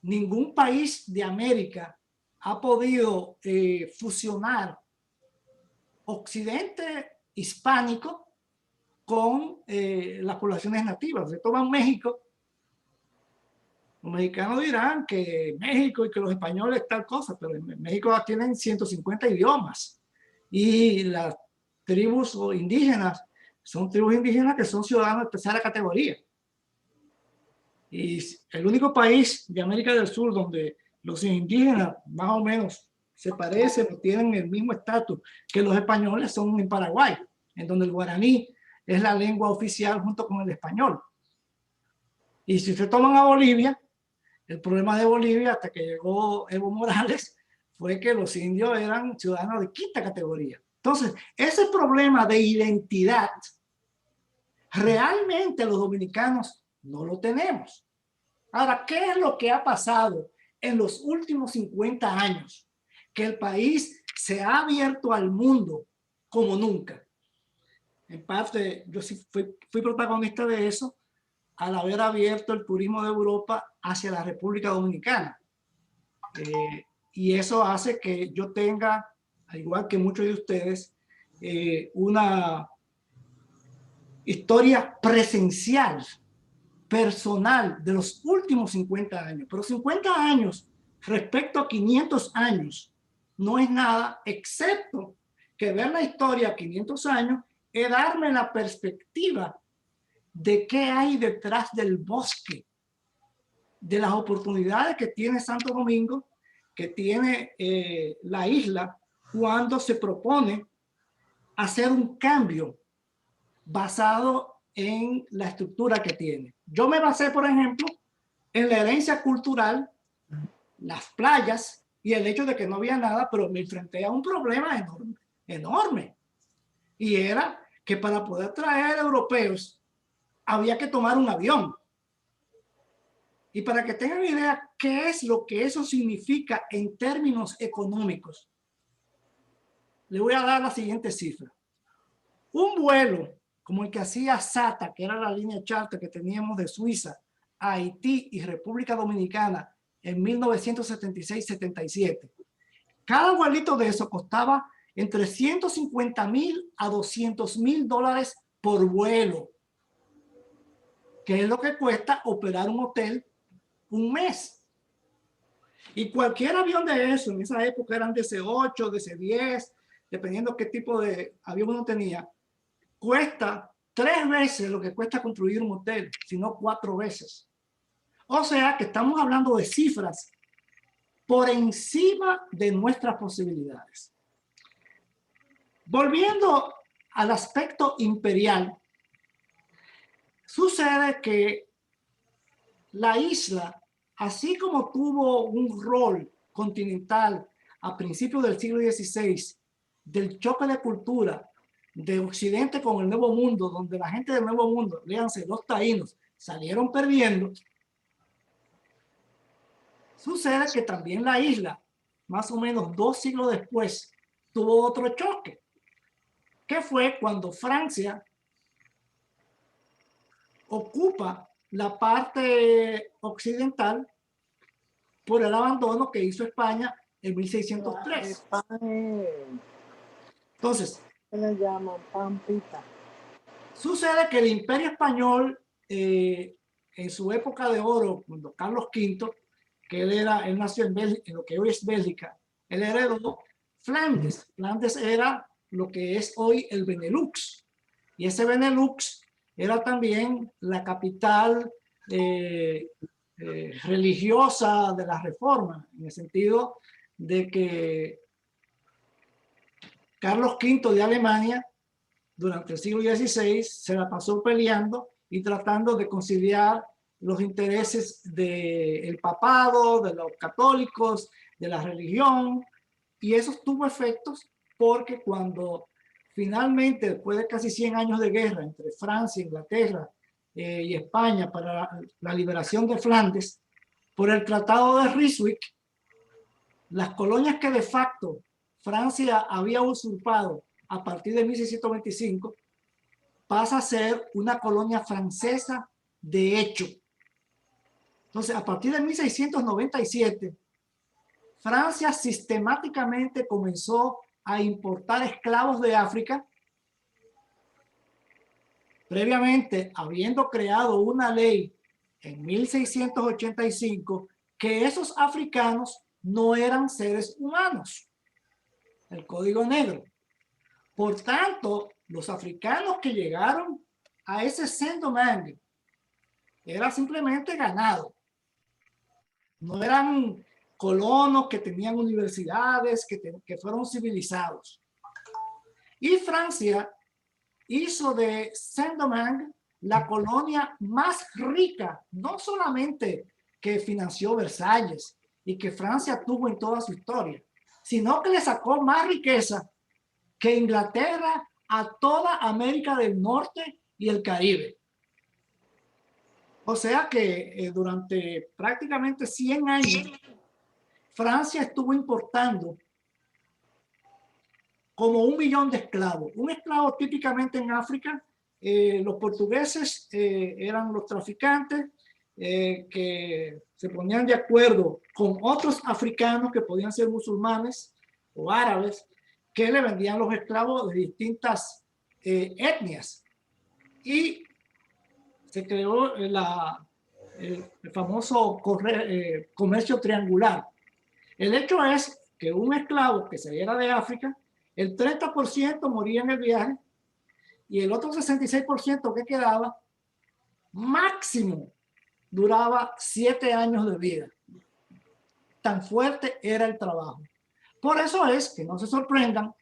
S2: ningún país de América ha podido fusionar Occidente hispánico con las poblaciones nativas. Se toma México. Los mexicanos dirán que México y que los españoles tal cosa, pero en México tienen 150 idiomas y las tribus o indígenas son tribus indígenas que son ciudadanos de tercera categoría. Y el único país de América del Sur donde los indígenas más o menos se parecen o tienen el mismo estatus que los españoles son en Paraguay, en donde el guaraní es la lengua oficial junto con el español. Y si se toman a Bolivia, el problema de Bolivia hasta que llegó Evo Morales fue que los indios eran ciudadanos de quinta categoría. Entonces, ese problema de identidad, realmente los dominicanos no lo tenemos. Ahora, ¿qué es lo que ha pasado en los últimos 50 años? Que el país se ha abierto al mundo como nunca. En parte, yo sí fui protagonista de eso al haber abierto el turismo de Europa hacia la República Dominicana. Y eso hace que yo tenga, al igual que muchos de ustedes, una historia presencial, personal, de los últimos 50 años. Pero 50 años respecto a 500 años no es nada, excepto que ver la historia a 500 años es darme la perspectiva de qué hay detrás del bosque, de las oportunidades que tiene Santo Domingo, que tiene la isla, cuando se propone hacer un cambio basado en la estructura que tiene. Yo me basé, por ejemplo, en la herencia cultural, las playas y el hecho de que no había nada, pero me enfrenté a un problema enorme, enorme. Y era que para poder traer europeos había que tomar un avión. Y para que tengan idea qué es lo que eso significa en términos económicos, le voy a dar la siguiente cifra. Un vuelo como el que hacía SATA, que era la línea charter que teníamos de Suiza a Haití y República Dominicana en 1976-77, cada vuelito de eso costaba entre 150,000 a 200,000 dólares por vuelo, que es lo que cuesta operar un hotel un mes. Y cualquier avión de eso, en esa época eran DC-8, DC-10, dependiendo qué tipo de avión uno tenía, cuesta 3 veces lo que cuesta construir un hotel, sino 4 veces. O sea que estamos hablando de cifras por encima de nuestras posibilidades. Volviendo al aspecto imperial, sucede que la isla, así como tuvo un rol continental a principios del siglo XVI, del choque de cultura de Occidente con el Nuevo Mundo, donde la gente del Nuevo Mundo, léanse los taínos, salieron perdiendo, sucede que también la isla, más o menos 2 siglos después, tuvo otro choque, que fue cuando Francia ocupa la parte occidental por el abandono que hizo España en 1603. Entonces,
S3: le llaman Pampita.
S2: Sucede que el Imperio Español, en su época de oro, cuando Carlos V, que él nació en lo que hoy es Bélgica, él heredó Flandes. Flandes era lo que es hoy el Benelux. Y ese Benelux era también la capital religiosa de la Reforma, en el sentido de que Carlos V de Alemania, durante el siglo XVI, se la pasó peleando y tratando de conciliar los intereses del papado, de los católicos, de la religión, y eso tuvo efectos porque cuando finalmente, después de casi 100 años de guerra entre Francia, Inglaterra y España para la liberación de Flandes, por el Tratado de Ryswick, las colonias que de facto Francia había usurpado a partir de 1625, pasa a ser una colonia francesa de hecho. Entonces, a partir de 1697, Francia sistemáticamente comenzó a importar esclavos de África, previamente habiendo creado una ley en 1685 que esos africanos no eran seres humanos, el Código Negro. Por tanto, los africanos que llegaron a ese Saint-Domingue era simplemente ganado. No eran colonos que tenían universidades, que fueron civilizados. Y Francia hizo de Saint-Domingue la colonia más rica, no solamente que financió Versalles y que Francia tuvo en toda su historia, sino que le sacó más riqueza que Inglaterra a toda América del Norte y el Caribe. O sea que durante prácticamente 100 años, Francia estuvo importando como 1 millón de esclavos. Un esclavo típicamente en África, los portugueses eran los traficantes que se ponían de acuerdo con otros africanos que podían ser musulmanes o árabes, que le vendían los esclavos de distintas etnias. Y se creó el famoso comercio triangular, El hecho es que un esclavo que saliera de África, el 30% moría en el viaje y el otro 66% que quedaba, máximo, duraba 7 años de vida. Tan fuerte era el trabajo. Por eso es que no se sorprendan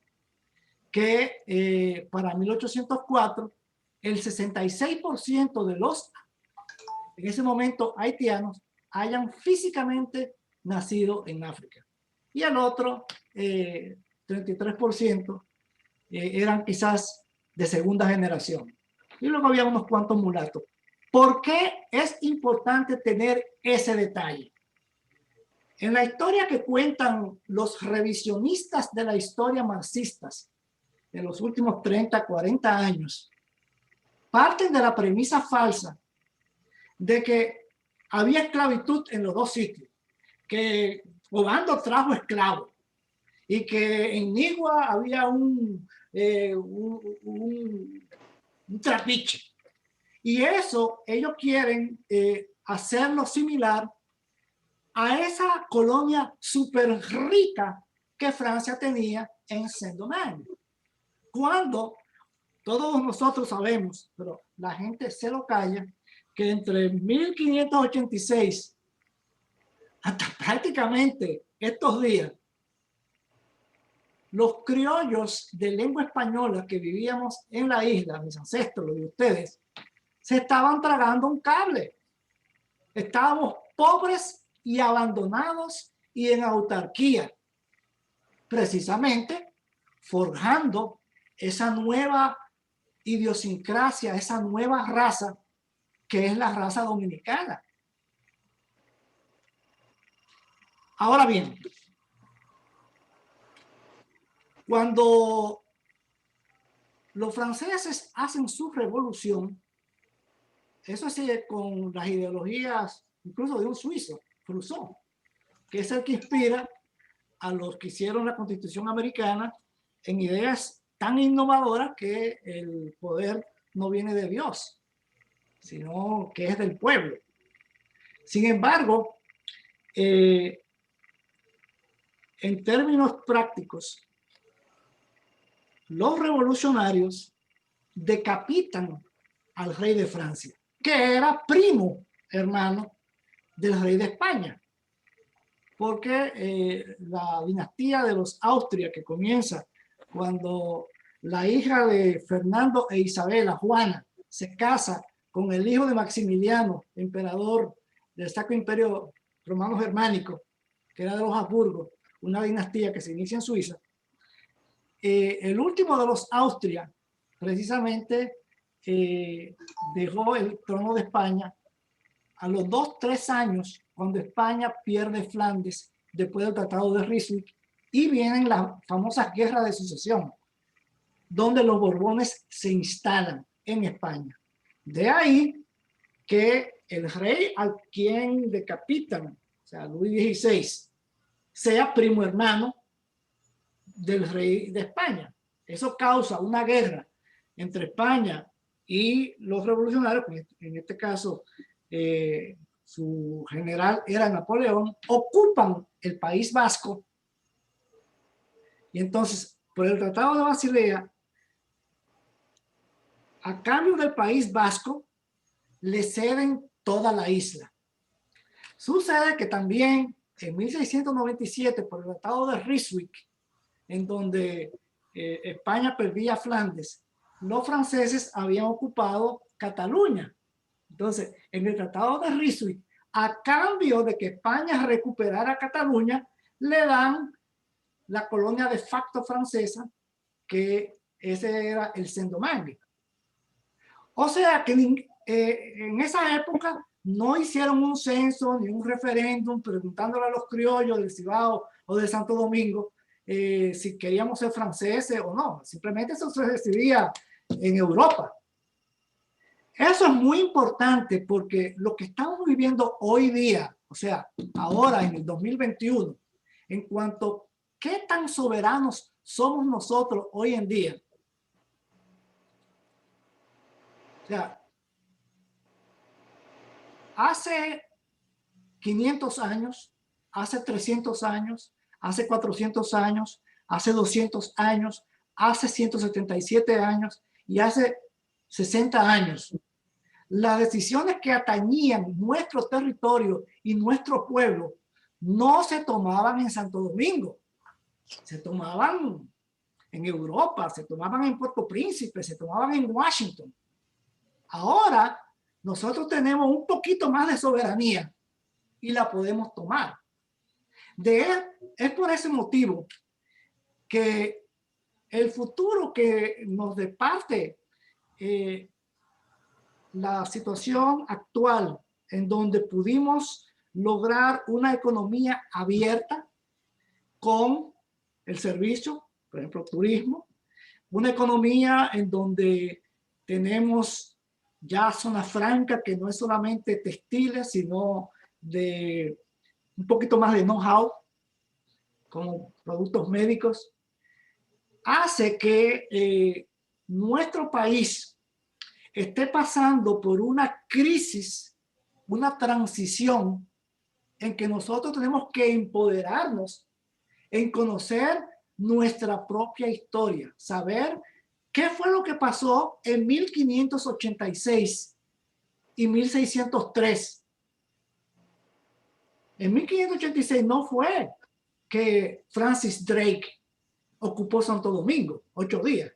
S2: que para 1804 el 66% de los, en ese momento, haitianos hayan físicamente nacido en África. Y el otro 33% eran quizás de segunda generación. Y luego había unos cuantos mulatos. ¿Por qué es importante tener ese detalle? En la historia que cuentan los revisionistas de la historia marxistas de los últimos 30, 40 años, parten de la premisa falsa de que había esclavitud en los dos sitios, que Obando trajo esclavos y que en Nigua había un trapiche. Y eso ellos quieren hacerlo similar a esa colonia súper rica que Francia tenía en Saint-Domingue. Cuando todos nosotros sabemos, pero la gente se lo calla, que entre 1586 hasta prácticamente estos días, los criollos de lengua española que vivíamos en la isla, mis ancestros, los de ustedes, se estaban tragando un cable. Estábamos pobres y abandonados y en autarquía, precisamente forjando esa nueva idiosincrasia, esa nueva raza que es la raza dominicana. Ahora bien, cuando los franceses hacen su revolución, eso sí, con las ideologías incluso de un suizo, Rousseau, que es el que inspira a los que hicieron la Constitución americana en ideas tan innovadoras que el poder no viene de Dios, sino que es del pueblo. Sin embargo, en términos prácticos, los revolucionarios decapitan al rey de Francia, que era primo hermano del rey de España, porque la dinastía de los Austria, que comienza cuando la hija de Fernando e Isabela, Juana, se casa con el hijo de Maximiliano, emperador del Sacro Imperio Romano Germánico, que era de los Habsburgo, una dinastía que se inicia en Suiza. El último de los Austria, precisamente, dejó el trono de España a los 2-3 años, cuando España pierde Flandes después del Tratado de Ryswick, y vienen las famosas guerras de sucesión, donde los Borbones se instalan en España. De ahí que el rey al quien decapitan, o sea, Luis XVI, sea primo hermano del rey de España. Eso causa una guerra entre España y los revolucionarios, en este caso su general era Napoleón, ocupan el País Vasco, y entonces por el Tratado de Basilea, a cambio del País Vasco, le ceden toda la isla. Sucede que también en 1697, por el Tratado de Ryswick, en donde España perdía Flandes, los franceses habían ocupado Cataluña. Entonces, en el Tratado de Ryswick, a cambio de que España recuperara Cataluña, le dan la colonia de facto francesa, que ese era el Saint-Domingue. O sea que en esa época no hicieron un censo ni un referéndum preguntándole a los criollos del Cibao o de Santo Domingo si queríamos ser franceses o no. Simplemente eso se decidía en Europa. Eso es muy importante porque lo que estamos viviendo hoy día, o sea, ahora en el 2021, en cuanto a qué tan soberanos somos nosotros hoy en día. O sea, hace 500 años hace 300 años, hace 400 años, hace 200 años, hace 177 años y hace 60 años. Las decisiones que atañían nuestro territorio y nuestro pueblo no se tomaban en Santo Domingo, se tomaban en Europa, se tomaban en Puerto Príncipe, se tomaban en Washington. Ahora nosotros tenemos un poquito más de soberanía y la podemos tomar. Es por ese motivo que el futuro que nos departe la situación actual en donde pudimos lograr una economía abierta con el servicio, por ejemplo, turismo, una economía en donde tenemos ya zona franca que no es solamente textiles, sino de un poquito más de know-how, como productos médicos, hace que nuestro país esté pasando por una crisis, una transición en que nosotros tenemos que empoderarnos en conocer nuestra propia historia, saber qué fue lo que pasó en 1586 y 1603. En 1586 no fue que Francis Drake ocupó Santo Domingo 8 días.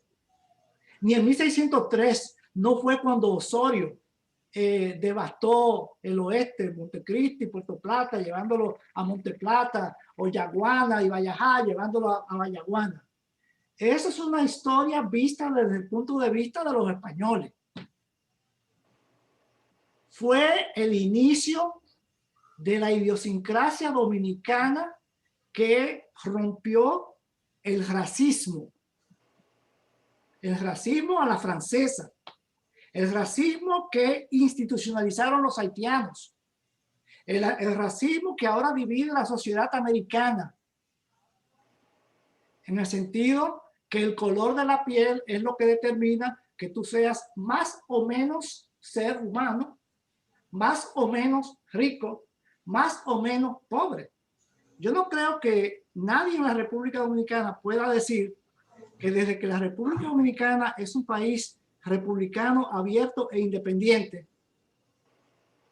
S2: Ni en 1603 no fue cuando Osorio devastó el oeste, Montecristi, Puerto Plata, llevándolo a Monteplata, o Yaguana y Vallajá, llevándolo a Vallaguana. Esa es una historia vista desde el punto de vista de los españoles. Fue el inicio de la idiosincrasia dominicana que rompió el racismo a la francesa, el racismo que institucionalizaron los haitianos, el racismo que ahora divide la sociedad americana, en el sentido que el color de la piel es lo que determina que tú seas más o menos ser humano, más o menos rico, más o menos pobre. Yo no creo que nadie en la República Dominicana pueda decir que desde que la República Dominicana es un país republicano, abierto e independiente,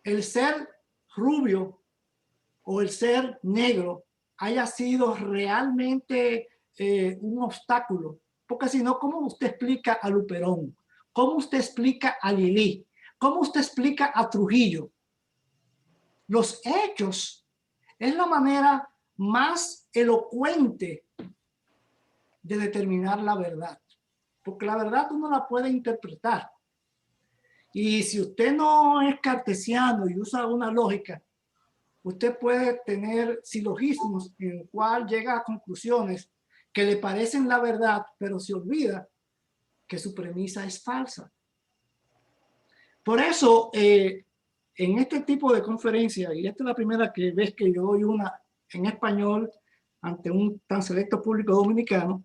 S2: el ser rubio o el ser negro haya sido realmente un obstáculo. Porque si no, ¿cómo usted explica a Luperón? ¿Cómo usted explica a Lili? ¿Cómo usted explica a Trujillo? Los hechos es la manera más elocuente de determinar la verdad, porque la verdad uno la puede interpretar. Y si usted no es cartesiano y usa una lógica, usted puede tener silogismos en el cual llega a conclusiones que le parecen la verdad, pero se olvida que su premisa es falsa. Por eso, en este tipo de conferencias, y esta es la primera vez que yo doy una en español ante un tan selecto público dominicano,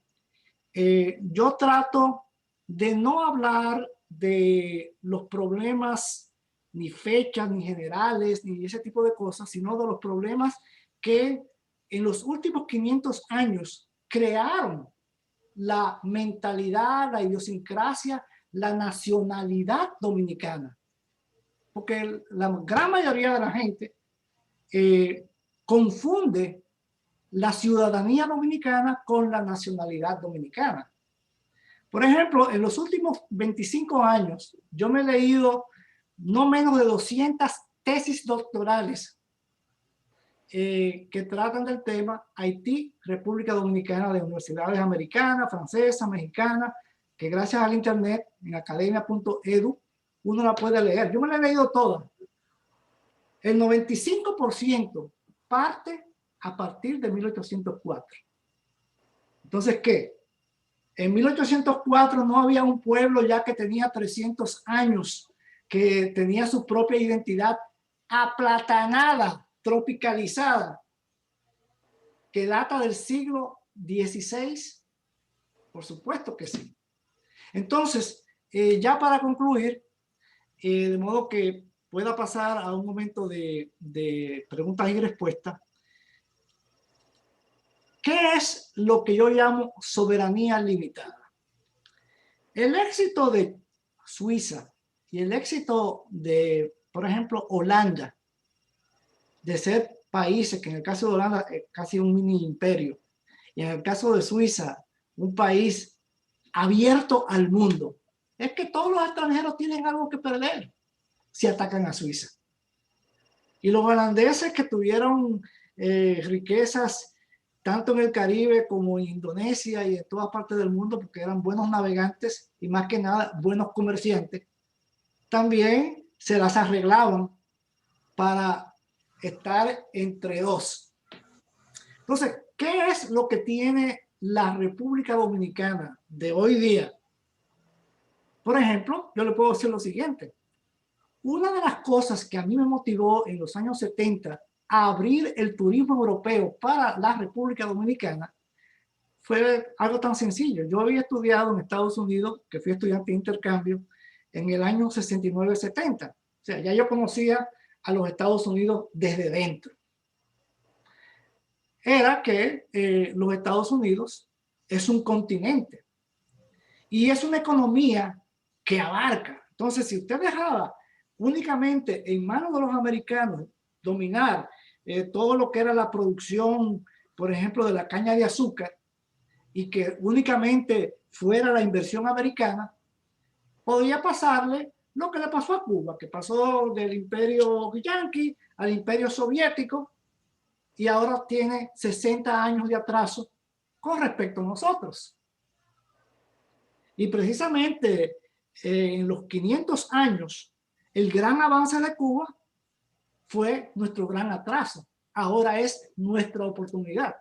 S2: yo trato de no hablar de los problemas ni fechas, ni generales, ni ese tipo de cosas, sino de los problemas que en los últimos 500 años crearon la mentalidad, la idiosincrasia, la nacionalidad dominicana. Porque la gran mayoría de la gente confunde la ciudadanía dominicana con la nacionalidad dominicana. Por ejemplo, en los últimos 25 años, yo me he leído no menos de 200 tesis doctorales que tratan del tema Haití, República Dominicana, de universidades americanas, francesas, mexicanas, que gracias al internet, en academia.edu, uno la puede leer. Yo me la he leído toda. El 95% parte a partir de 1804. Entonces, ¿qué? En 1804 no había un pueblo ya que tenía 300 años, que tenía su propia identidad aplatanada, tropicalizada, que data del siglo XVI. Por supuesto que sí. Entonces, ya para concluir, de modo que pueda pasar a un momento de preguntas y respuestas, ¿Qué es lo que yo llamo soberanía limitada? El éxito de Suiza y el éxito de, por ejemplo, Holanda, de ser países que en el caso de Holanda es casi un mini imperio, y en el caso de Suiza, un país abierto al mundo, es que todos los extranjeros tienen algo que perder si atacan a Suiza. Y los holandeses que tuvieron riquezas tanto en el Caribe como en Indonesia y en todas partes del mundo, porque eran buenos navegantes y más que nada buenos comerciantes, también se las arreglaban para estar entre dos. Entonces, ¿qué es lo que tiene la República Dominicana de hoy día? Por ejemplo, yo le puedo decir lo siguiente. Una de las cosas que a mí me motivó en los años 70 a abrir el turismo europeo para la República Dominicana fue algo tan sencillo. Yo había estudiado en Estados Unidos, que fui estudiante de intercambio, en el año 69-70. O sea, ya yo conocía a los Estados Unidos desde dentro. Era que los Estados Unidos es un continente y es una economía que abarca. Entonces, si usted dejaba únicamente en manos de los americanos dominar todo lo que era la producción, por ejemplo, de la caña de azúcar, y que únicamente fuera la inversión americana, podía pasarle lo que le pasó a Cuba, que pasó del imperio yanqui al imperio soviético y ahora tiene 60 años de atraso con respecto a nosotros. Y precisamente en los 500 años, el gran avance de Cuba fue nuestro gran atraso. Ahora es nuestra oportunidad.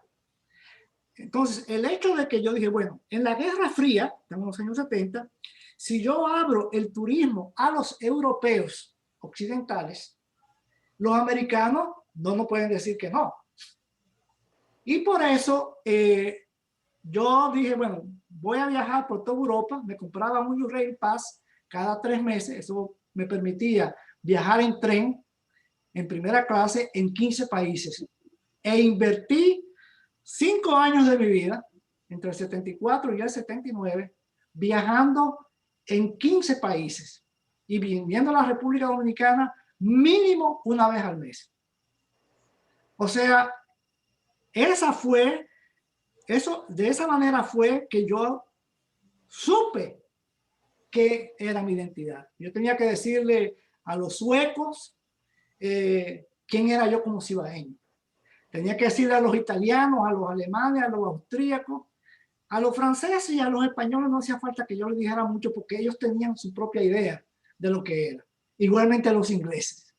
S2: Entonces, el hecho de que yo dije, bueno, en la Guerra Fría, estamos en los años 70, si yo abro el turismo a los europeos occidentales, los americanos no nos pueden decir que no. Y por eso yo dije, bueno, voy a viajar por toda Europa, me compraba un Rail Pass cada 3 meses, eso me permitía viajar en tren, en primera clase, en 15 países. E invertí 5 años de mi vida, entre el 74 y el 79, viajando en 15 países y viniendo a la República Dominicana mínimo una vez al mes. O sea, de esa manera fue que yo supe qué era mi identidad. Yo tenía que decirle a los suecos quién era yo como cibaeño. Tenía que decirle a los italianos, a los alemanes, a los austríacos, a los franceses y a los españoles no hacía falta que yo les dijera mucho porque ellos tenían su propia idea de lo que era. Igualmente a los ingleses.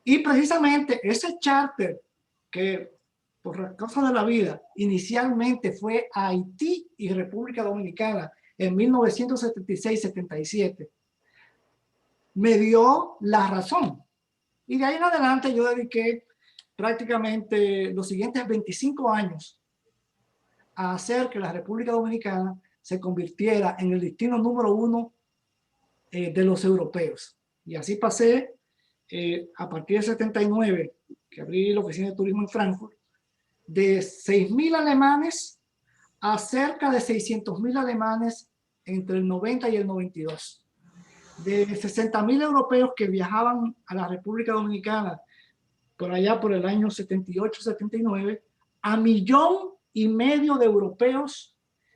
S2: Y precisamente ese charter que por las cosas de la vida inicialmente fue a Haití y República Dominicana en 1976-77, me dio la razón. Y de ahí en adelante yo dediqué prácticamente los siguientes 25 años a hacer que la República Dominicana se convirtiera en el destino número 1 de los europeos. Y así pasé a partir del 79, que abrí la oficina de turismo en Frankfurt, de 6.000 alemanes a cerca de 600.000 alemanes entre el 90 y el 92. De 60.000 europeos que viajaban a la República Dominicana por allá por el año 78-79, a 1,5 millones de europeos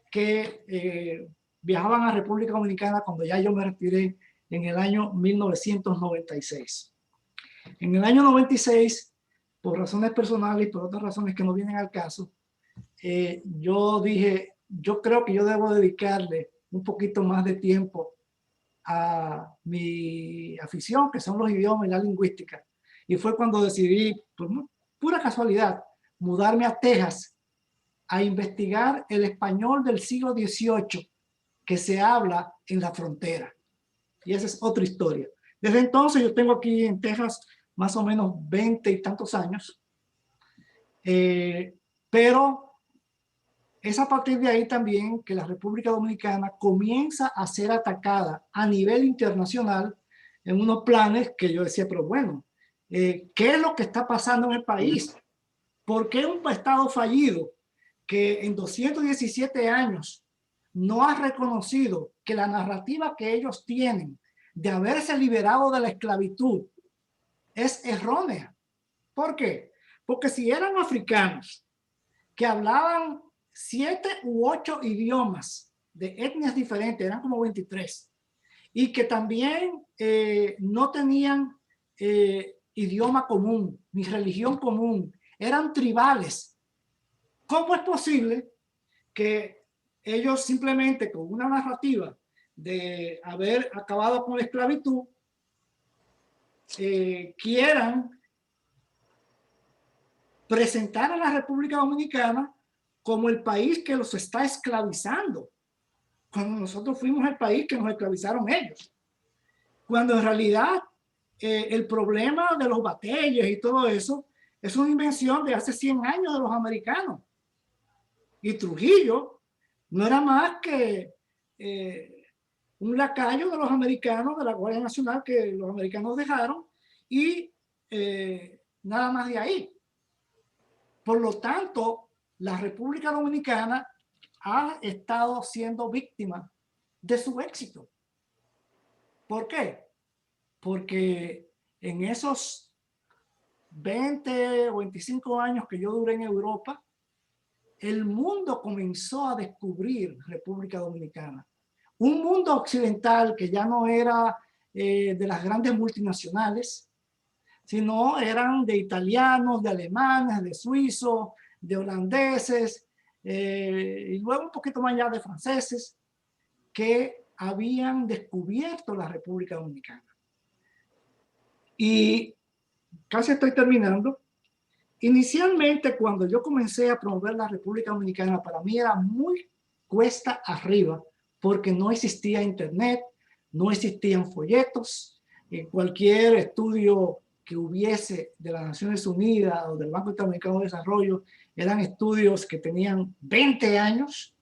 S2: que viajaban a República Dominicana cuando ya yo me retiré en el año 1996. En el año 96, por razones personales y por otras razones que no vienen al caso, yo dije, yo creo que yo debo dedicarle un poquito más de tiempo a mi afición, que son los idiomas y la lingüística. Y fue cuando decidí, por pura casualidad, mudarme a Texas a investigar el español del siglo XVIII que se habla en la frontera. Y esa es otra historia. Desde entonces yo tengo aquí en Texas más o menos 20 y tantos años. Pero es a partir de ahí también que la República Dominicana comienza a ser atacada a nivel internacional en unos planes que yo decía, pero bueno, ¿qué es lo que está pasando en el país? ¿Por qué un Estado fallido que en 217 años no ha reconocido que la narrativa que ellos tienen de haberse liberado de la esclavitud es errónea? ¿Por qué? Porque si eran africanos que hablaban 7 u 8 idiomas de etnias diferentes, eran como 23, y que también no tenían idioma común, ni religión común, eran tribales, ¿cómo es posible que ellos simplemente con una narrativa de haber acabado con la esclavitud quieran presentar a la República Dominicana como el país que los está esclavizando, cuando nosotros fuimos el país que nos esclavizaron ellos? Cuando en realidad el problema de los batalles y todo eso es una invención de hace 100 años de los americanos. Y Trujillo no era más que un lacayo de los americanos, de la Guardia Nacional que los americanos dejaron, y nada más de ahí. Por lo tanto, la República Dominicana ha estado siendo víctima de su éxito. ¿Por qué? Porque en esos 20 o 25 años que yo duré en Europa, el mundo comenzó a descubrir República Dominicana. Un mundo occidental que ya no era de las grandes multinacionales, sino eran de italianos, de alemanes, de suizos, de holandeses, y luego un poquito más allá de franceses, que habían descubierto la República Dominicana. Y casi estoy terminando. Inicialmente, cuando yo comencé a promover la República Dominicana, para mí era muy cuesta arriba, porque no existía internet, no existían folletos, cualquier estudio que hubiese de las Naciones Unidas o del Banco Interamericano de Desarrollo eran estudios que tenían 20 años.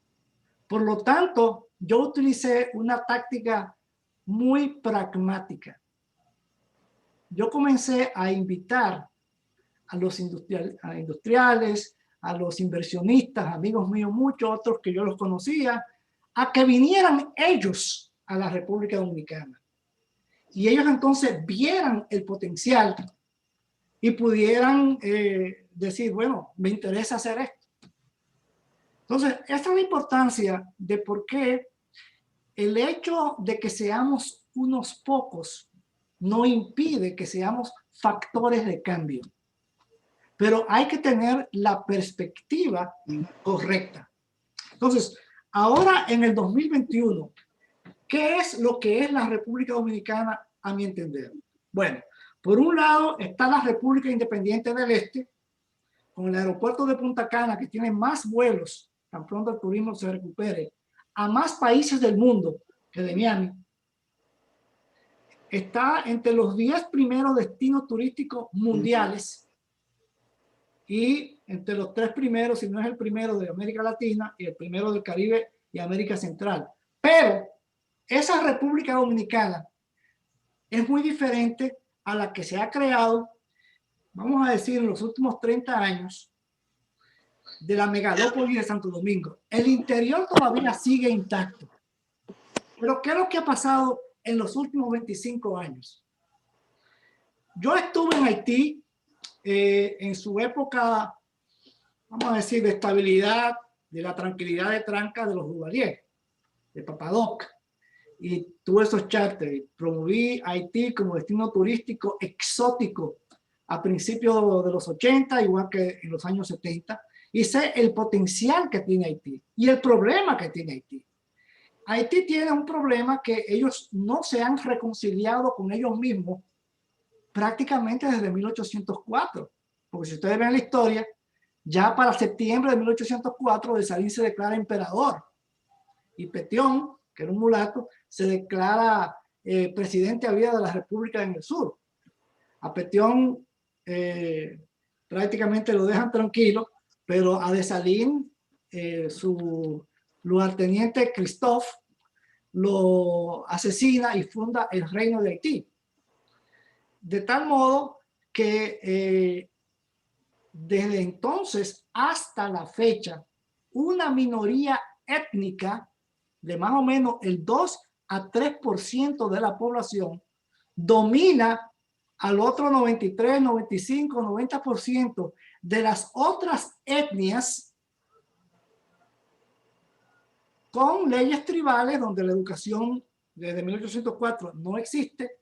S2: Por lo tanto, yo utilicé una táctica muy pragmática. Yo comencé a invitar a los industriales, a los inversionistas, amigos míos, muchos otros que yo los conocía, a que vinieran ellos a la República Dominicana. Y ellos entonces vieran el potencial y pudieran decir, bueno, me interesa hacer esto. Entonces, esta es la importancia de por qué el hecho de que seamos unos pocos no impide que seamos factores de cambio. Pero hay que tener la perspectiva correcta. Entonces, ahora en el 2021, ¿qué es lo que es la República Dominicana a mi entender? Bueno, por un lado está la República Independiente del Este, con el aeropuerto de Punta Cana, que tiene más vuelos, tan pronto el turismo se recupere, a más países del mundo que de Miami. Está entre los 10 primeros destinos turísticos mundiales y entre los 3 primeros, si no es el primero de América Latina y el primero del Caribe y América Central. Pero esa República Dominicana es muy diferente a la que se ha creado, vamos a decir, en los últimos 30 años de la megalópolis de Santo Domingo. El interior todavía sigue intacto. Pero ¿qué es lo que ha pasado en los últimos 25 años? Yo estuve en Haití en su época, vamos a decir, de estabilidad, de la tranquilidad de tranca de los Duvalier, de Papadoc. Y tuve esos charters. Promoví Haití como destino turístico exótico a principios de los 80, igual que en los años 70. Y sé el potencial que tiene Haití y el problema que tiene Haití. Haití tiene un problema que ellos no se han reconciliado con ellos mismos prácticamente desde 1804. Porque si ustedes ven la historia, ya para septiembre de 1804 Dessalines se declara emperador. Y Petion, que era un mulato, se declara presidente a vida de la República en el Sur. A Petion prácticamente lo dejan tranquilo, pero a Dessalines, su lugarteniente Christophe, lo asesina y funda el Reino de Haití. De tal modo que desde entonces hasta la fecha, una minoría étnica de más o menos el 2 a 3% de la población domina al otro 93, 95, 90% de las otras etnias, con leyes tribales donde la educación desde 1804 no existe.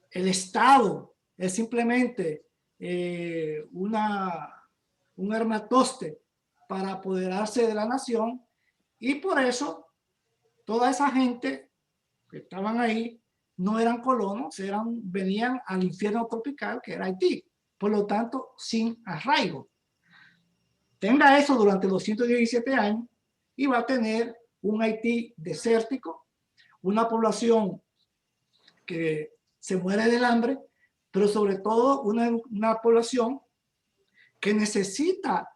S2: El Estado es simplemente un armatoste para apoderarse de la nación, y por eso toda esa gente que estaban ahí no eran colonos, venían al infierno tropical que era Haití, por lo tanto sin arraigo. Tenga eso durante los 117 años y va a tener un Haití desértico, una población que se muere del hambre, pero sobre todo una población que necesita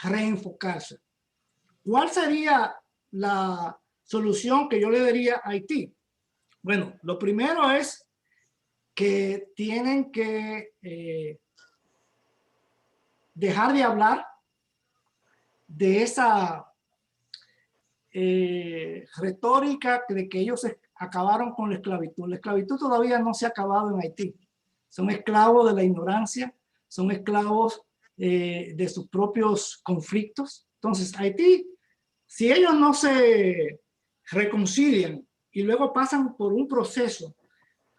S2: reenfocarse. ¿Cuál sería la solución que yo le daría a Haití? Bueno, lo primero es que tienen que dejar de hablar de esa retórica de que ellos acabaron con la esclavitud. La esclavitud todavía no se ha acabado en Haití. Son esclavos de la ignorancia, son esclavos de sus propios conflictos. Entonces, Haití, si ellos no se reconcilian y luego pasan por un proceso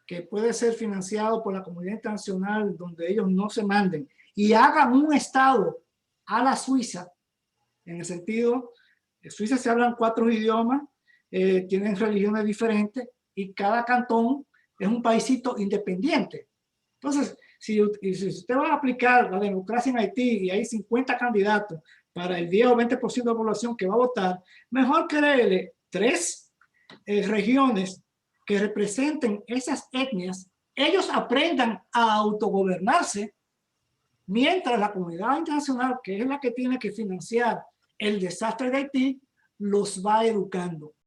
S2: que puede ser financiado por la comunidad internacional, donde ellos no se manden y hagan un estado a la Suiza, en el sentido, en Suiza se hablan 4 idiomas, tienen religiones diferentes y cada cantón es un paísito independiente. Entonces, si usted va a aplicar la democracia en Haití y hay 50 candidatos para el 10 o 20% de la población que va a votar, mejor créele 3 regiones que representen esas etnias, ellos aprendan a autogobernarse, mientras la comunidad internacional, que es la que tiene que financiar el desastre de Haití, los va educando.